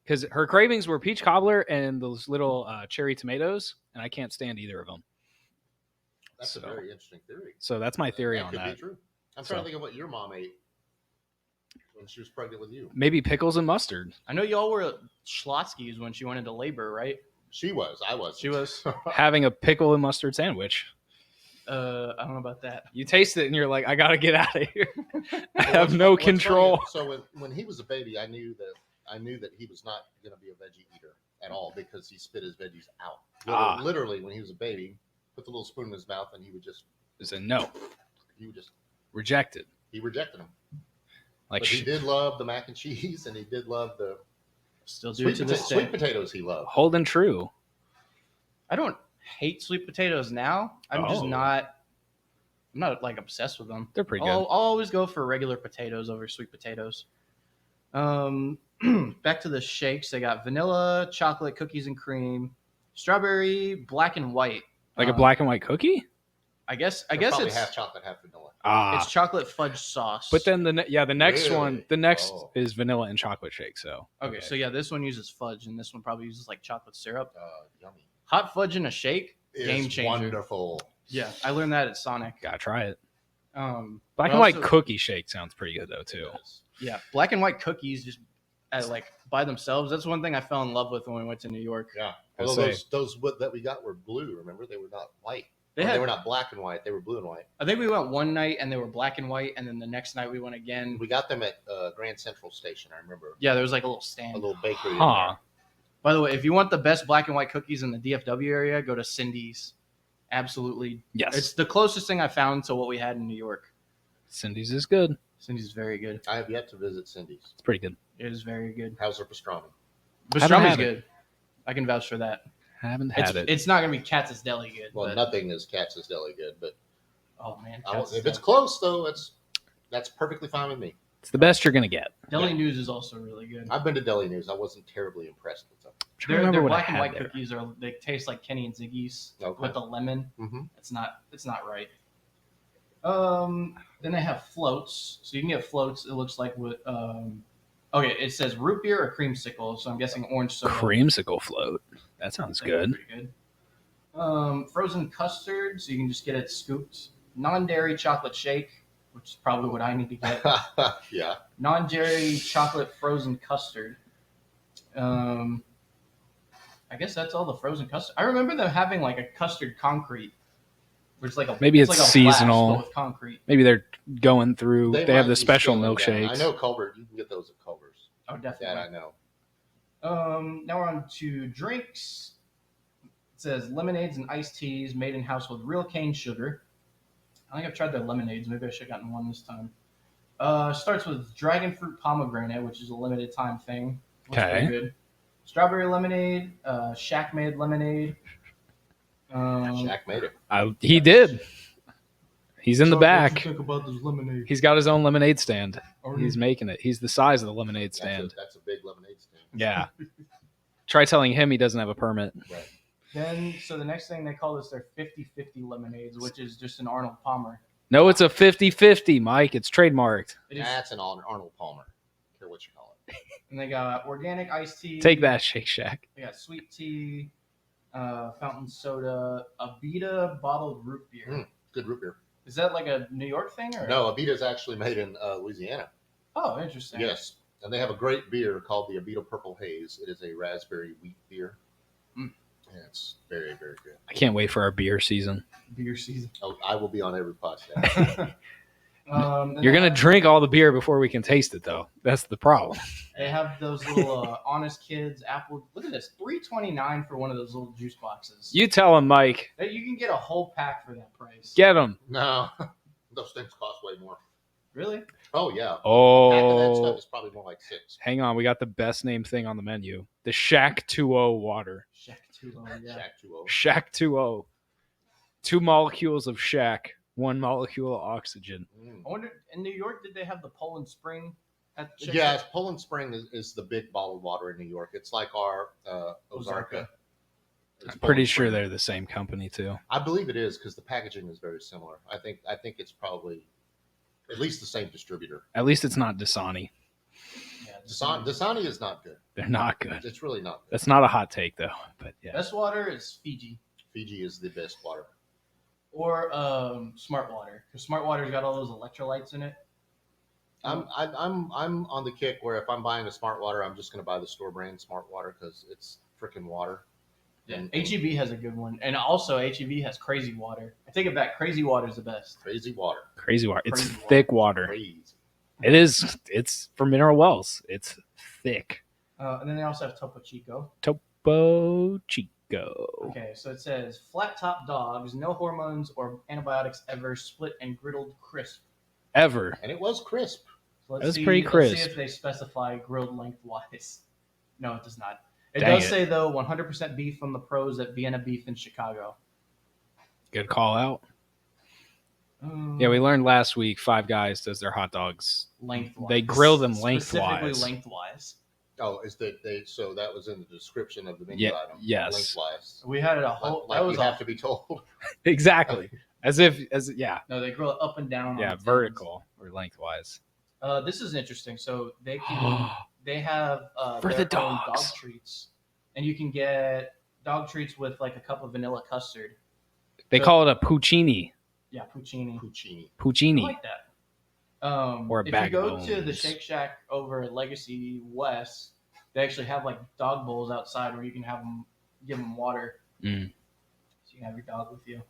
Because her cravings were peach cobbler and those little cherry tomatoes, and I can't stand either of them. That's a So- very interesting theory. So that's my theory on could that. be true. I'm trying So- to think of what your mom ate when she was pregnant with you. Maybe pickles and mustard. I know y'all were Schlotsky's when she went into labor, right? She was. I was. She was. Having a pickle and mustard sandwich. I don't know about that. You taste it and you're like, I gotta get out of here. I have no What's control. funny, so when he was a baby, I knew that he was not going to be a veggie eater at all because he spit his veggies out. Literally, when he was a baby, put the little spoon in his mouth and he would just No. Rejected. He rejected them. Like But he did love the mac and cheese, and he did love the Still do it to this day. sweet potatoes. He loved. holding true. I don't hate sweet potatoes now. I'm just Oh. not. I'm not like obsessed with them. They're pretty I'll good. always go for regular potatoes over sweet potatoes. Back to the shakes. They got vanilla, chocolate, cookies and cream, strawberry, black and white. Like a black and white cookie? I guess They're it's probably half chocolate, half vanilla. it's chocolate fudge sauce. But then the next Really? one, the next Oh. is vanilla and chocolate shake. So okay, so yeah, this one uses fudge, and this one probably uses like chocolate syrup. Yummy. Hot fudge in a shake, Is game changer. Wonderful. Yeah, I learned that at Sonic. gotta try it. But Black and white also- cookie shake sounds pretty good though too. Yes. Yeah, black and white cookies just like by themselves. That's one thing I fell in love with when we went to New York. Yeah. I'd Although say- those that we got were blue. Remember, they were not white. They were not black and white; they were blue and white. I think we went one night and they were black and white, and then the next night we went again. We got them at Grand Central Station. I remember. Yeah, there was like a little stand, A little bakery. Huh. By the way, if you want the best black and white cookies in the DFW area, go to Cindy's. Absolutely. Yes. It's the closest thing I found to what we had in New York. Cindy's is good. Cindy's is very good. I have yet to visit Cindy's. It's pretty good. It is very good. How's their pastrami? Haven't Pastrami's had it. good. I can vouch for that. Haven't had it. It's not going to be Katz's Deli good. Well, but, nothing is Katz's Deli good, but oh, man. if it's close, though, that's perfectly fine with me. It's the best you're gonna get. Deli News is also really good. I've been to Deli News. I wasn't terribly impressed with them. Their black and white cookies they taste like Kenny and Ziggy's with the lemon. Mm-hmm. It's not right. Then they have floats, so you can get floats. It looks like with okay, it says root beer or creamsicle, so I'm guessing orange soda. Creamsicle float. That sounds good. Pretty good. Frozen custard, so you can just get it scooped. Non-dairy chocolate shake, which is probably what I need to get. Yeah. Non-dairy chocolate frozen custard. I guess that's all the frozen custard. I remember them having like a custard concrete, which is like a maybe it's like a seasonal. blast, but with concrete. Maybe they're going through. They have might the be special scaling down. milkshakes. I know Culver. You can get those at Culver's. Oh, definitely. That I know. Now we're on to drinks. It says lemonades and iced teas made in house with real cane sugar. I think I've tried their lemonades. Maybe I should have gotten one this time. Starts with dragon fruit pomegranate, which is a limited time thing. Looks pretty good. Strawberry lemonade, Shack made lemonade. Shaq made it. He did. He's in the back. What you think about this lemonade? He's got his own lemonade stand. Already? He's making it. He's the size of the lemonade stand. That's a big lemonade stand. Yeah. Try telling him he doesn't have a permit. Right. Then, so the next thing they call this their 50-50 lemonades, which is just an Arnold Palmer. No, it's a 50-50, Mike. It's trademarked. That's an Arnold Palmer. I don't care what you call it. And they got organic iced tea. Take that, Shake Shack. They got sweet tea, fountain soda, Abita bottled root beer. Good root beer. Is that like a New York thing? Or? No, Abita is actually made in Louisiana. Oh, interesting. Yes. And they have a great beer called the Abita Purple Haze. It is a raspberry wheat beer. And it's very, very good. I can't wait for our beer season. Beer season. Oh, I will be on every podcast. You're going to drink all the beer before we can taste it, though. That's the problem. They have those little Honest Kids apple. Look at this, $3.29 for one of those little juice boxes. You tell him, Mike. You can get a whole pack for that price. Get him. No, those things cost way more. Really? Oh, yeah. Pack of that stuff Oh, is probably more like $6. hang on. We got the best name thing on the menu. The Shack 2.0 water. Shack 2.0, yeah. Shack 2.0. Shack 2.0. 2 molecules of Shack, 1 molecule of oxygen. I wonder, in New York, did they have the Poland Spring at Shack? Yes, Poland Spring is the big bottled water in New York. It's like our Ozarka. It's I'm pretty Poland sure Spring. they're the same company, too. I believe it is because the packaging is very similar. I think it's probably at least the same distributor. At least it's not Dasani. Yeah, Dasani is not good. They're not good. It's really not good. That's not a hot take, though. But yeah. Best water is Fiji. Fiji is the best water. Or Smart Water, because Smart Water's got all those electrolytes in it. I'm on the kick where if I'm buying a Smart Water, I'm just going to buy the store brand Smart Water because it's freaking water. Yeah, HEB has a good one, and also HEB has Crazy Water. I take it back. Crazy Water is the best. Crazy water. Crazy water. It's Crazy thick water. Crazy. It is. It's for mineral wells. It's thick. And then they also have Topo Chico. Topo Chico. Okay, so it says flat top dogs, no hormones or antibiotics ever, split and griddled crisp. Ever. And it was crisp. So let's That was see, pretty Let's crisp. see if they specify grilled lengthwise. No, it does not. It Dang does it. say, though, 100% beef from the pros at Vienna Beef in Chicago. Good call out. Yeah, we learned last week Five Guys does their hot dogs. Lengthwise. They grill them Specifically lengthwise. lengthwise. Oh, is that they? So that was in the description of the menu Yeah, item. yes. Lengthwise. We had it a whole. Like that was you have to be told. Exactly. As yeah. No, they grill it up and down. Yeah, on the vertical or lengthwise. tins. This is interesting. So they can. They have For their the own dog dogs. treats, and you can get dog treats with like a cup of vanilla custard. They So- call it a puccini. Yeah, puccini. Puccini. I Puccini. like that. Or a if bag you of go to the bones. Shake Shack over at Legacy West, they actually have like dog bowls outside where you can have them, give them water, Mm. so you can have your dog with you.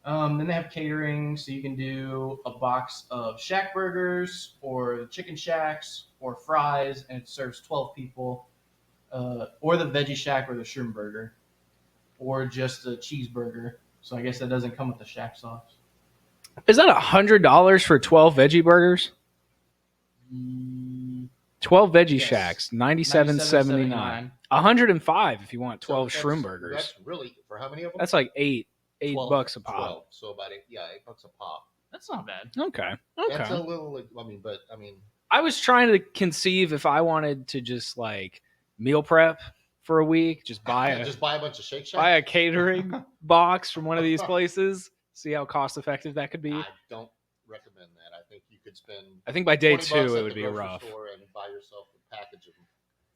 Then they have catering, so you can do a box of Shack burgers or chicken shacks or fries, and it serves 12 people. Or the veggie shack or the shroom burger, or just a cheeseburger. So I guess that doesn't come with the shack sauce. Is that $100 for 12 veggie burgers? 12 veggie Yes. shacks, $97.79. $105 if you want 12 shroom burgers. That's really for how many of them? That's like $8 12. bucks a pop. 12. So about $8 a pop. That's not bad. Okay. That's a little. I mean, I was trying to conceive if I wanted to just like meal prep for a week, just buy a bunch of Shake Shack. buy a catering box from one of these places. See how cost effective that could be. I don't recommend that. I think you could spend. I think by day 20 2 bucks it at would the be grocery rough. store and buy yourself a package of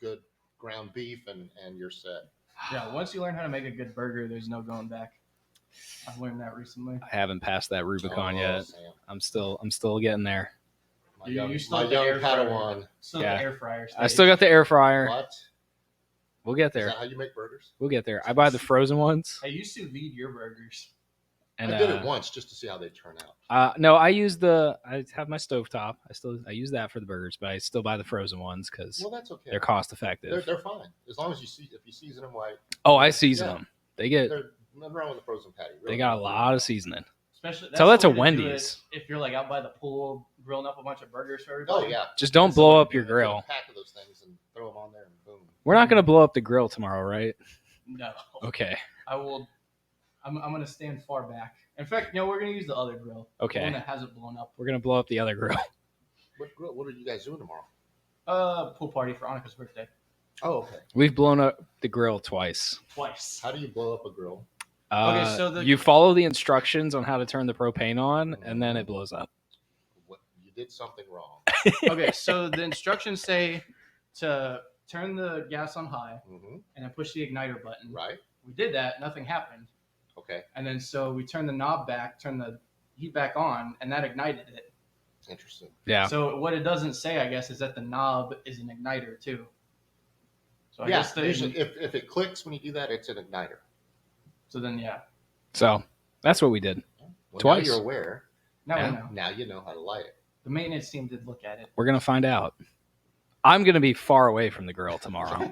good ground beef and you're set. Yeah, once you learn how to make a good burger, there's no going back. I've learned that recently. I haven't passed that Rubicon yet. Sam. I'm still getting there. My You young, still my have the young air fryer. Padawan. Still Yeah. the air fryer. I still got the air fryer. What? We'll get Is there. that how you make burgers? We'll get there. I buy the frozen ones. Hey, you sous vide your burgers. And I did it once just to see how they turn out. No, I have my stovetop. I use that for the burgers, but I still buy the frozen ones because Well, that's okay. they're cost effective. They're fine as long as if you season them right. Oh, I season Yeah. them. They get They're nothing wrong with the frozen patty. Really. they got a lot of seasoning. Especially Tell that the to way do Wendy's. it if you're like out by the pool grilling up a bunch of burgers for Oh everybody. yeah. Just don't That's blow what up your Get grill. a pack of those things and throw them on there and boom. We're not gonna blow up the grill tomorrow, right? No. Okay. I will. I'm gonna stand far back. In fact, no, we're gonna use the other grill. The Okay. one that hasn't blown up. We're gonna blow up the other grill. What are you guys doing tomorrow? Pool party for Annika's birthday. Oh, okay. We've blown up the grill twice. Twice. How do you blow up a grill? Okay, so you follow the instructions on how to turn the propane on, and then it blows up. What, you did something wrong. Okay, so the instructions say to turn the gas on high Mm-hmm. and then push the igniter button. Right. We did that. Nothing happened. Okay. And then so we turned the knob back, turned the heat back on, and that ignited it. Interesting. Yeah. So what it doesn't say, I guess, is that the knob is an igniter too. So I Yeah. guess Usually, if it clicks when you do that, it's an igniter. So then, yeah. So that's what we did. Well, Twice. Now you're aware. Now Yeah. we know. Now you know how to light it. The maintenance team did look at it. We're gonna find out. I'm gonna be far away from the grill tomorrow.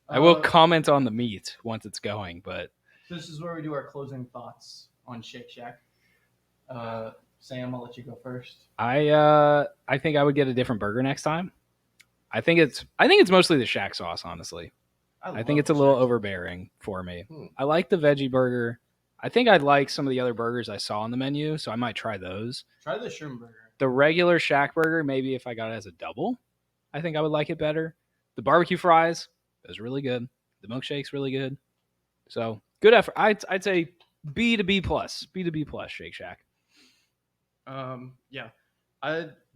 I will comment on the meat once it's going, but This is where we do our closing thoughts on Shake Shack. Sam, I'll let you go first. I think I would get a different burger next time. I think it's mostly the Shack sauce, honestly. I think it's a little overbearing for me. I like the veggie burger. I think I'd like some of the other burgers I saw on the menu, so I might try those. Try the shroom burger. The regular Shack burger, maybe if I got it as a double, I think I would like it better. The barbecue fries, it was really good. The milkshake's really good. So good effort. I'd say B to B plus. B to B plus Shake Shack. Yeah.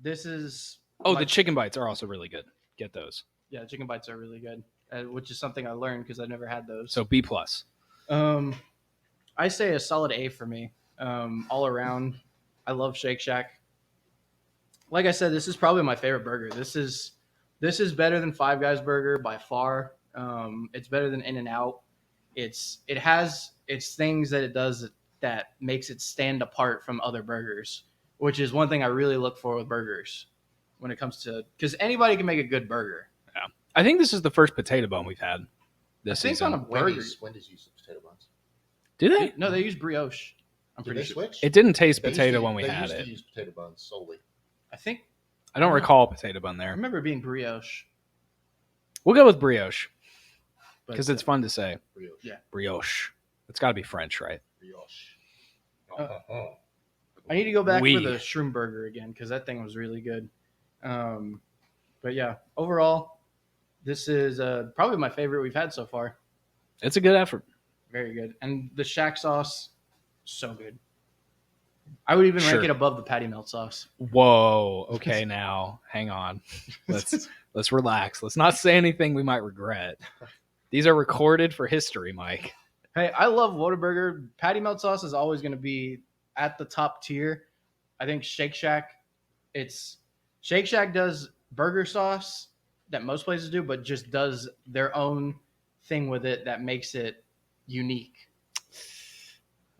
This is. Oh, my- the chicken bites are also really good. Get those. Yeah, chicken bites are really good, which is something I learned because I never had those. So B plus. I say a solid A for me. All around, I love Shake Shack. Like I said, this is probably my favorite burger. This is better than Five Guys Burger by far. It's better than In-N-Out. It has its things that it does that makes it stand apart from other burgers, which is one thing I really look for with burgers when it comes to, because anybody can make a good burger. Yeah. I think this is the first potato bun we've had this I think season. on a burger. Wendy's use potato buns. Do they? No, they use brioche. I'm Did pretty they sure. switch? It didn't taste They used potato to- when we they had used it. to use potato buns solely. I think I don't recall potato bun I there. remember it being brioche. We'll go with brioche but, because it's fun to say. Brioche. Yeah. Brioche. It's got to be French, right? Brioche. I need to go back Oui. for the shroom burger again because that thing was really good. But yeah, overall, this is probably my favorite we've had so far. It's a good effort. Very good, and the Shack sauce, so good. I would even Sure. rank it above the patty melt sauce. Whoa. Okay, now hang on. Let's relax. Let's not say anything we might regret. These are recorded for history, Mike. Hey, I love Whataburger. Patty melt sauce is always going to be at the top tier. I think Shake Shack does burger sauce that most places do, but just does their own thing with it that makes it unique.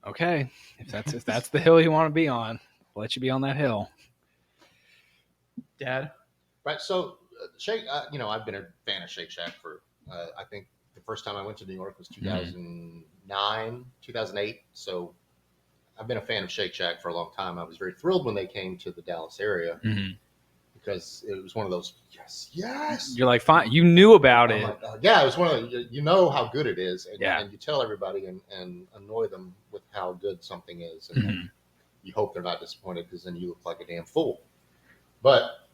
Okay, if that's the hill you want to be on, I'll let you be on that hill. Dad? Right. So, Shake, I've been a fan of Shake Shack for, I think the first time I went to New York was 2009, 2008. So, I've been a fan of Shake Shack for a long time. I was very thrilled when they came to the Dallas area because it was one of those, yes. You're like, fine. You knew about it. Yeah, it was one of the, you know how good it is. And, Yeah. and you tell everybody and annoy them with how good something is. And then you hope they're not disappointed because then you look like a damn fool. But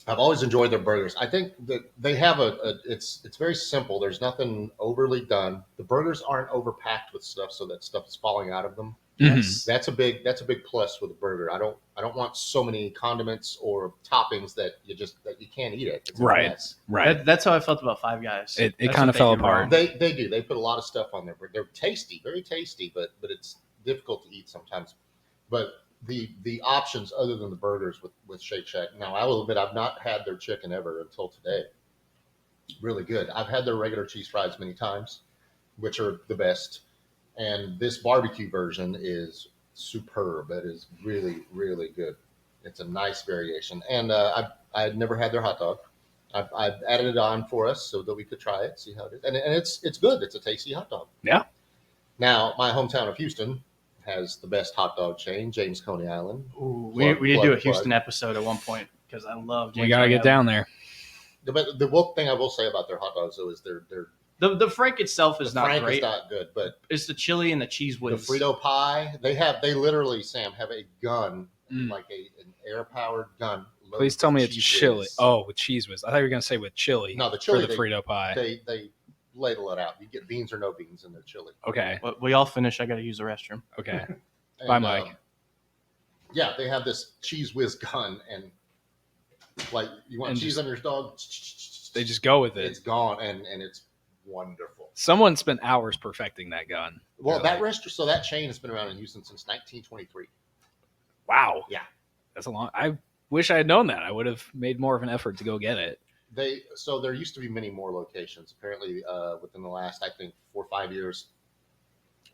I've always enjoyed their burgers. I think that they have it's very simple. There's nothing overly done. The burgers aren't overpacked with stuff so that stuff is falling out of them. Yes. That's a big plus with a burger. I don't want so many condiments or toppings that you can't eat it. It's a mess. Right. That's how I felt about Five Guys. It That's kind what of they fell do apart. wrong. They do. They put a lot of stuff on there. They're tasty, very tasty, but it's difficult to eat sometimes. But the options other than the burgers with Shake Shack. Now I will admit I've not had their chicken ever until today. Really good. I've had their regular cheese fries many times, which are the best. And this barbecue version is superb. It is really, really good. It's a nice variation. And I had never had their hot dog. I've added it on for us so that we could try it, see how it is. And it's good. It's a tasty hot dog. Yeah. Now, my hometown of Houston has the best hot dog chain, James Coney Island. Ooh, we need to do a Houston episode at one point because I love James. We got to get down there. But the one thing I will say about their hot dogs, though, is they're the Frank itself is not Frank great. is not good, but It's the chili and the cheese whiz. the Frito pie, they literally, Sam, have a gun, like an air-powered gun. Please tell me it's cheese chili. whiz. Oh, with cheese whiz. I thought you were going to say with chili. No, the chili, for the Frito pie. They ladle it out. You get beans or no beans in their chili. Okay. But we all finish. I got to use the restroom. Okay. And, Bye, Mike. Yeah, they have this cheese whiz gun, and like you want And cheese on your dog, They just go with it. it's gone, and it's wonderful. Someone spent hours perfecting that gun. Well, They're that restaurant, so that chain has been around in Houston since 1923. Wow. Yeah. That's a long. I wish I had known that. I would have made more of an effort to go get it. So there used to be many more locations. Apparently, within the last, I think, 4 or 5 years,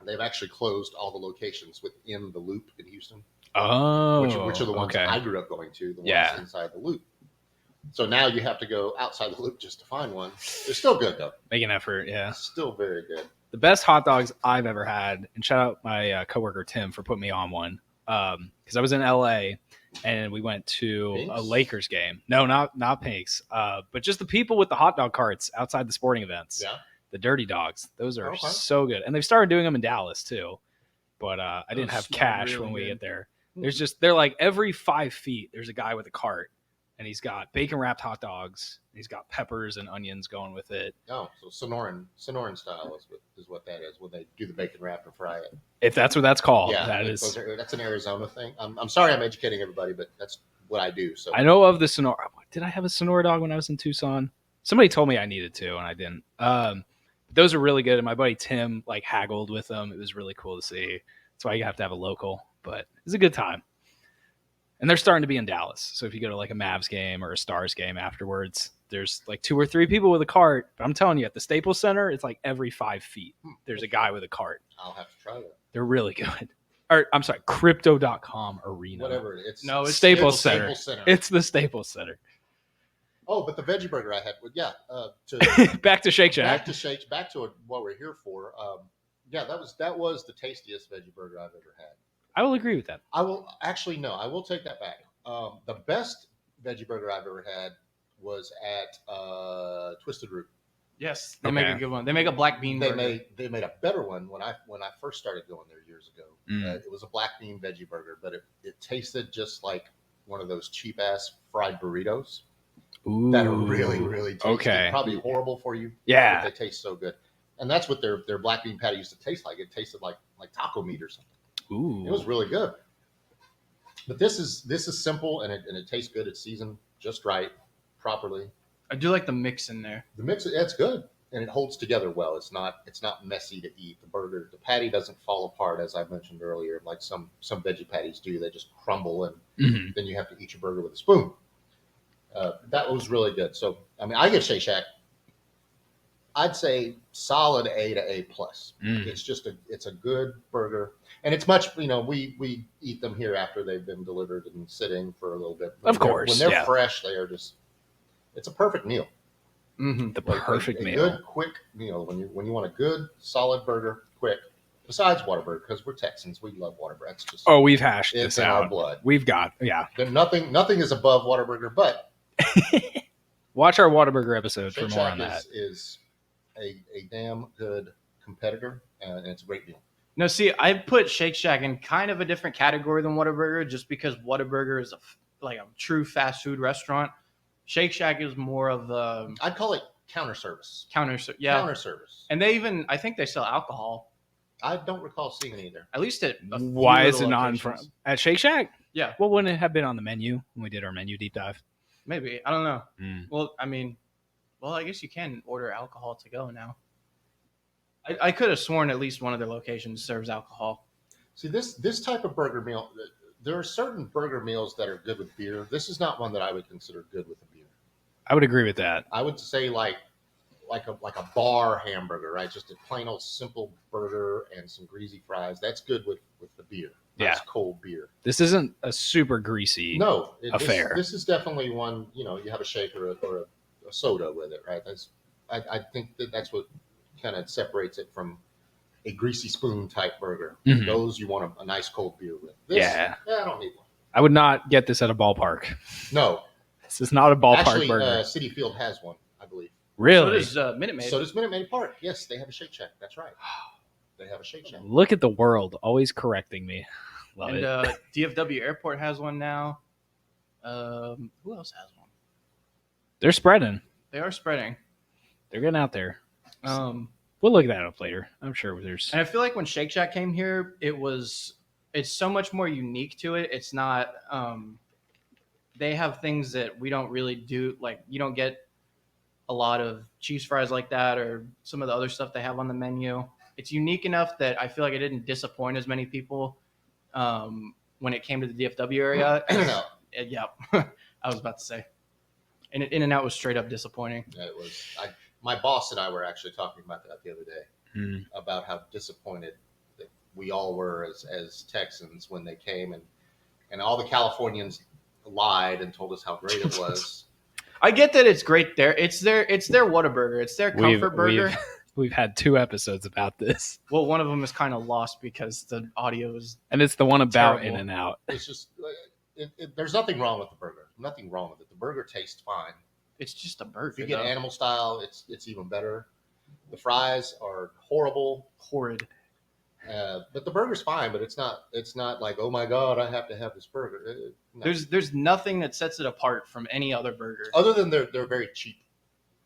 they've actually closed all the locations within the Loop in Houston, Oh. which are the ones okay. I grew up going to, the ones Yeah. inside the Loop. So now you have to go outside the Loop just to find one. They're still good though. Make an effort. Yeah. Still very good. The best hot dogs I've ever had, and shout out my coworker Tim for putting me on one. Because I was in LA and we went to Pink's? a Lakers game. No, not Pink's, but just the people with the hot dog carts outside the sporting events. Yeah. The Dirty Dogs. Those are Okay. so good, and they've started doing them in Dallas too. But I didn't Those have smell cash really when we good. get there. They're like every 5 feet there's a guy with a cart, and he's got bacon wrapped hot dogs. He's got peppers and onions going with it. Oh, so Sonoran style is what that is when they do the bacon wrap and fry it. If that's what that's called, Yeah, that's an Arizona thing. I'm sorry I'm educating everybody, but that's what I do. So I know of the Sonora. Did I have a Sonora dog when I was in Tucson? Somebody told me I needed to, and I didn't. Those are really good, and my buddy Tim like haggled with them. It was really cool to see. That's why you have to have a local, but it's a good time. And they're starting to be in Dallas, so if you go to like a Mavs game or a Stars game afterwards, there's like 2 or 3 people with a cart. But I'm telling you, at the Staples Center, it's like every 5 feet there's a guy with a cart. I'll have to try that. They're really good. Or I'm sorry, Crypto.com Arena. Whatever it's Staples Center. Staples Center. It's the Staples Center. Oh, but the veggie burger I had, Back to Shake Shack. back to what we're here for. That was the tastiest veggie burger I've ever had. I will agree with that. I will take that back. The best veggie burger I've ever had was at Twisted Root. Yes, they make a good one. They make a black bean burger. They made a better one when I first started going there years ago. It was a black bean veggie burger, but it tasted just like one of those cheap ass fried burritos. Ooh. That are really, really tasty. Okay. Probably horrible for you. Yeah. But they taste so good. And that's what their black bean patty used to taste like. It tasted like taco meat or something. Ooh. It was really good. But this is simple and it tastes good. It's seasoned just right, properly. I do like the mix in there. The mix, it's good. And it holds together well. It's not messy to eat. The patty doesn't fall apart, as I mentioned earlier, like some veggie patties do. They just crumble and then you have to eat your burger with a spoon. That was really good. So, I mean, I get Shake Shack. I'd say solid A to A plus. It's a good burger, and it's much. We eat them here after they've been delivered and sitting for a little bit. Of course, when they're fresh, they are just. It's a perfect meal. Mm-hmm. The perfect meal. A good quick meal when you want a good solid burger, quick. Besides Whataburger, because we're Texans, we love Whataburger. That's just we've hashed this out. in our blood. We've got Nothing is above Whataburger, but watch our Whataburger episode Shake for more Shack on that. Is a damn good competitor, and it's a great meal. No, see, I put Shake Shack in kind of a different category than Whataburger, just because Whataburger is a true fast food restaurant. Shake Shack is more of the I'd call it counter service. Counter service, and I think they sell alcohol. I don't recall seeing it either. At least at why is it not in front at Shake Shack? Yeah. Well, wouldn't it have been on the menu when we did our menu deep dive? Maybe, I don't know. Well, I guess you can order alcohol to go now. I could have sworn at least one of their locations serves alcohol. See, this type of burger meal, there are certain burger meals that are good with beer. This is not one that I would consider good with a beer. I would agree with that. I would say like a bar hamburger, right? Just a plain old simple burger and some greasy fries. That's good with the beer. That's cold beer. This isn't a super greasy affair. This is definitely one, you have a shake or a soda with it, right? I think that's what kind of separates it from a greasy spoon type burger. Mm-hmm. Those you want a nice cold beer with. I don't need one. I would not get this at a ballpark. No. This is not a ballpark burger. City Field has one, I believe. Really? So does Minute Maid. So does Minute Maid Park. Yes, they have a Shake Shack. That's right. They have a Shake Shack. Look at the world, always correcting me. Love it. DFW Airport has one now. Who else has one? They're spreading. They are spreading. They're getting out there. We'll look that up later. I'm sure there's. And I feel like when Shake Shack came here, it's so much more unique to it. It's not. They have things that we don't really do. Like, you don't get a lot of cheese fries like that, or some of the other stuff they have on the menu. It's unique enough that I feel like it didn't disappoint as many people when it came to the DFW area. Yeah, I was about to say. And In-N-Out was straight up disappointing. Yeah, it was. My boss and I were actually talking about that the other day, about how disappointed that we all were as Texans when they came, and all the Californians lied and told us how great it was. I get that it's great there. It's their Whataburger. It's their comfort burger. We've had 2 episodes about this. Well, one of them is kind of lost because the audio is and it's the one about terrible. In-N-Out. It's just there's nothing wrong with the burger. Nothing wrong with it. The burger tastes fine. It's just a burger. If you get animal style, it's even better. The fries are horrible, horrid. But the burger's fine. But it's not like, oh my god, I have to have this burger. No. There's nothing that sets it apart from any other burger, other than they're very cheap.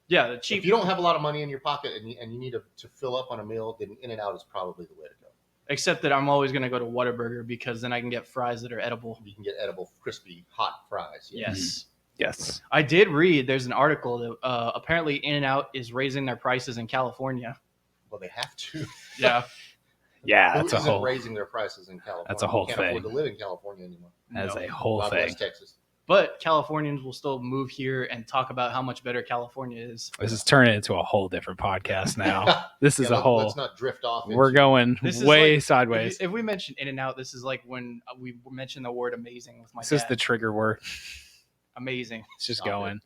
Yeah, the cheap. If you don't have a lot of money in your pocket and you need to fill up on a meal, then In-N-Out is probably the way to go. Except that I'm always going to go to Whataburger because then I can get fries that are edible. You can get edible, crispy, hot fries. Yes. Yes. I did read there's an article that apparently In-N-Out is raising their prices in California. Well, they have to. Yeah. Yeah, that's a whole raising their prices in California. That's a whole thing. Can't afford to live in California anymore. That's a whole thing. West Texas. But Californians will still move here and talk about how much better California is. This is turning into a whole different podcast now. This is a whole. Let's not drift off. We're going way sideways. If we mention In-N-Out, this is like when we mentioned the word amazing with my dad. This is the trigger word. Amazing. It's just going.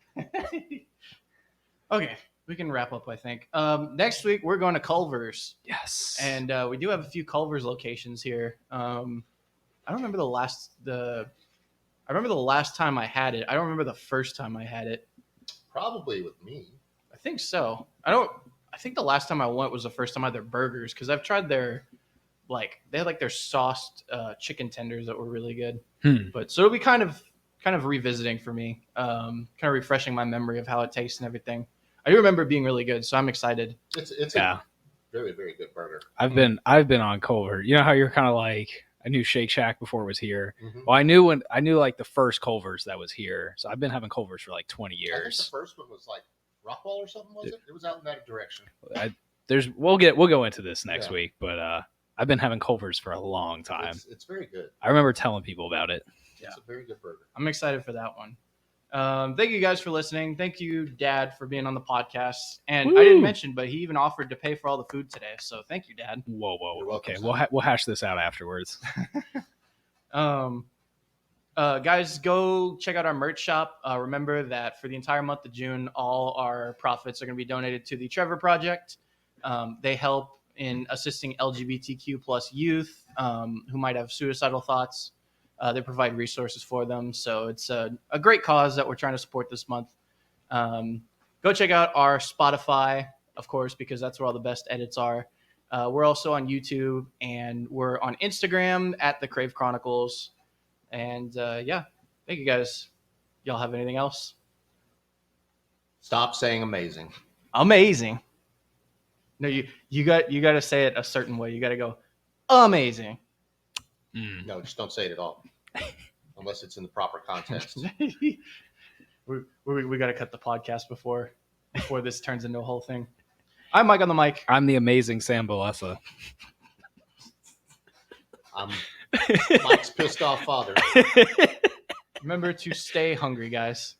Okay, we can wrap up, I think. Next week, we're going to Culver's. Yes. And we do have a few Culver's locations here. I don't remember the last time I had it. I don't remember the first time I had it. Probably with me. I think so. I think the last time I went was the first time I had their burgers, because I've tried their, they had their sauced chicken tenders that were really good. But so it'll be kind of revisiting for me, kind of refreshing my memory of how it tastes and everything. I do remember it being really good, so I'm excited. It's a very, very good burger. I've been on Culver. You know how you're kind of like, I knew Shake Shack before it was here. Mm-hmm. Well, I knew the first Culver's that was here. So I've been having Culver's for 20 years. I think the first one was Rockwall or something, was it? It was out in that direction. We'll go into this next week, but I've been having Culver's for a long time. It's very good. I remember telling people about it. Yeah. It's a very good burger. I'm excited for that one. Thank you guys for listening. Thank you, Dad, for being on the podcast. And Woo. I didn't mention, but he even offered to pay for all the food today. So thank you, Dad. Whoa. You're welcome, Okay, son. we'll hash this out afterwards. Guys, go check out our merch shop. Remember that for the entire month of June, all our profits are going to be donated to the Trevor Project. They help in assisting LGBTQ plus youth who might have suicidal thoughts. They provide resources for them. So it's a great cause that we're trying to support this month. Go check out our Spotify, of course, because that's where all the best edits are. We're also on YouTube, and we're on Instagram at the Crave Chronicles. And yeah, thank you guys. Y'all have anything else? Stop saying amazing. Amazing. No, you got to say it a certain way. You got to go amazing. No, just don't say it at all, unless it's in the proper context. we got to cut the podcast before this turns into a whole thing. I'm Mike on the mic. I'm the amazing Sam Balessa. I'm Mike's pissed off father. Remember to stay hungry, guys.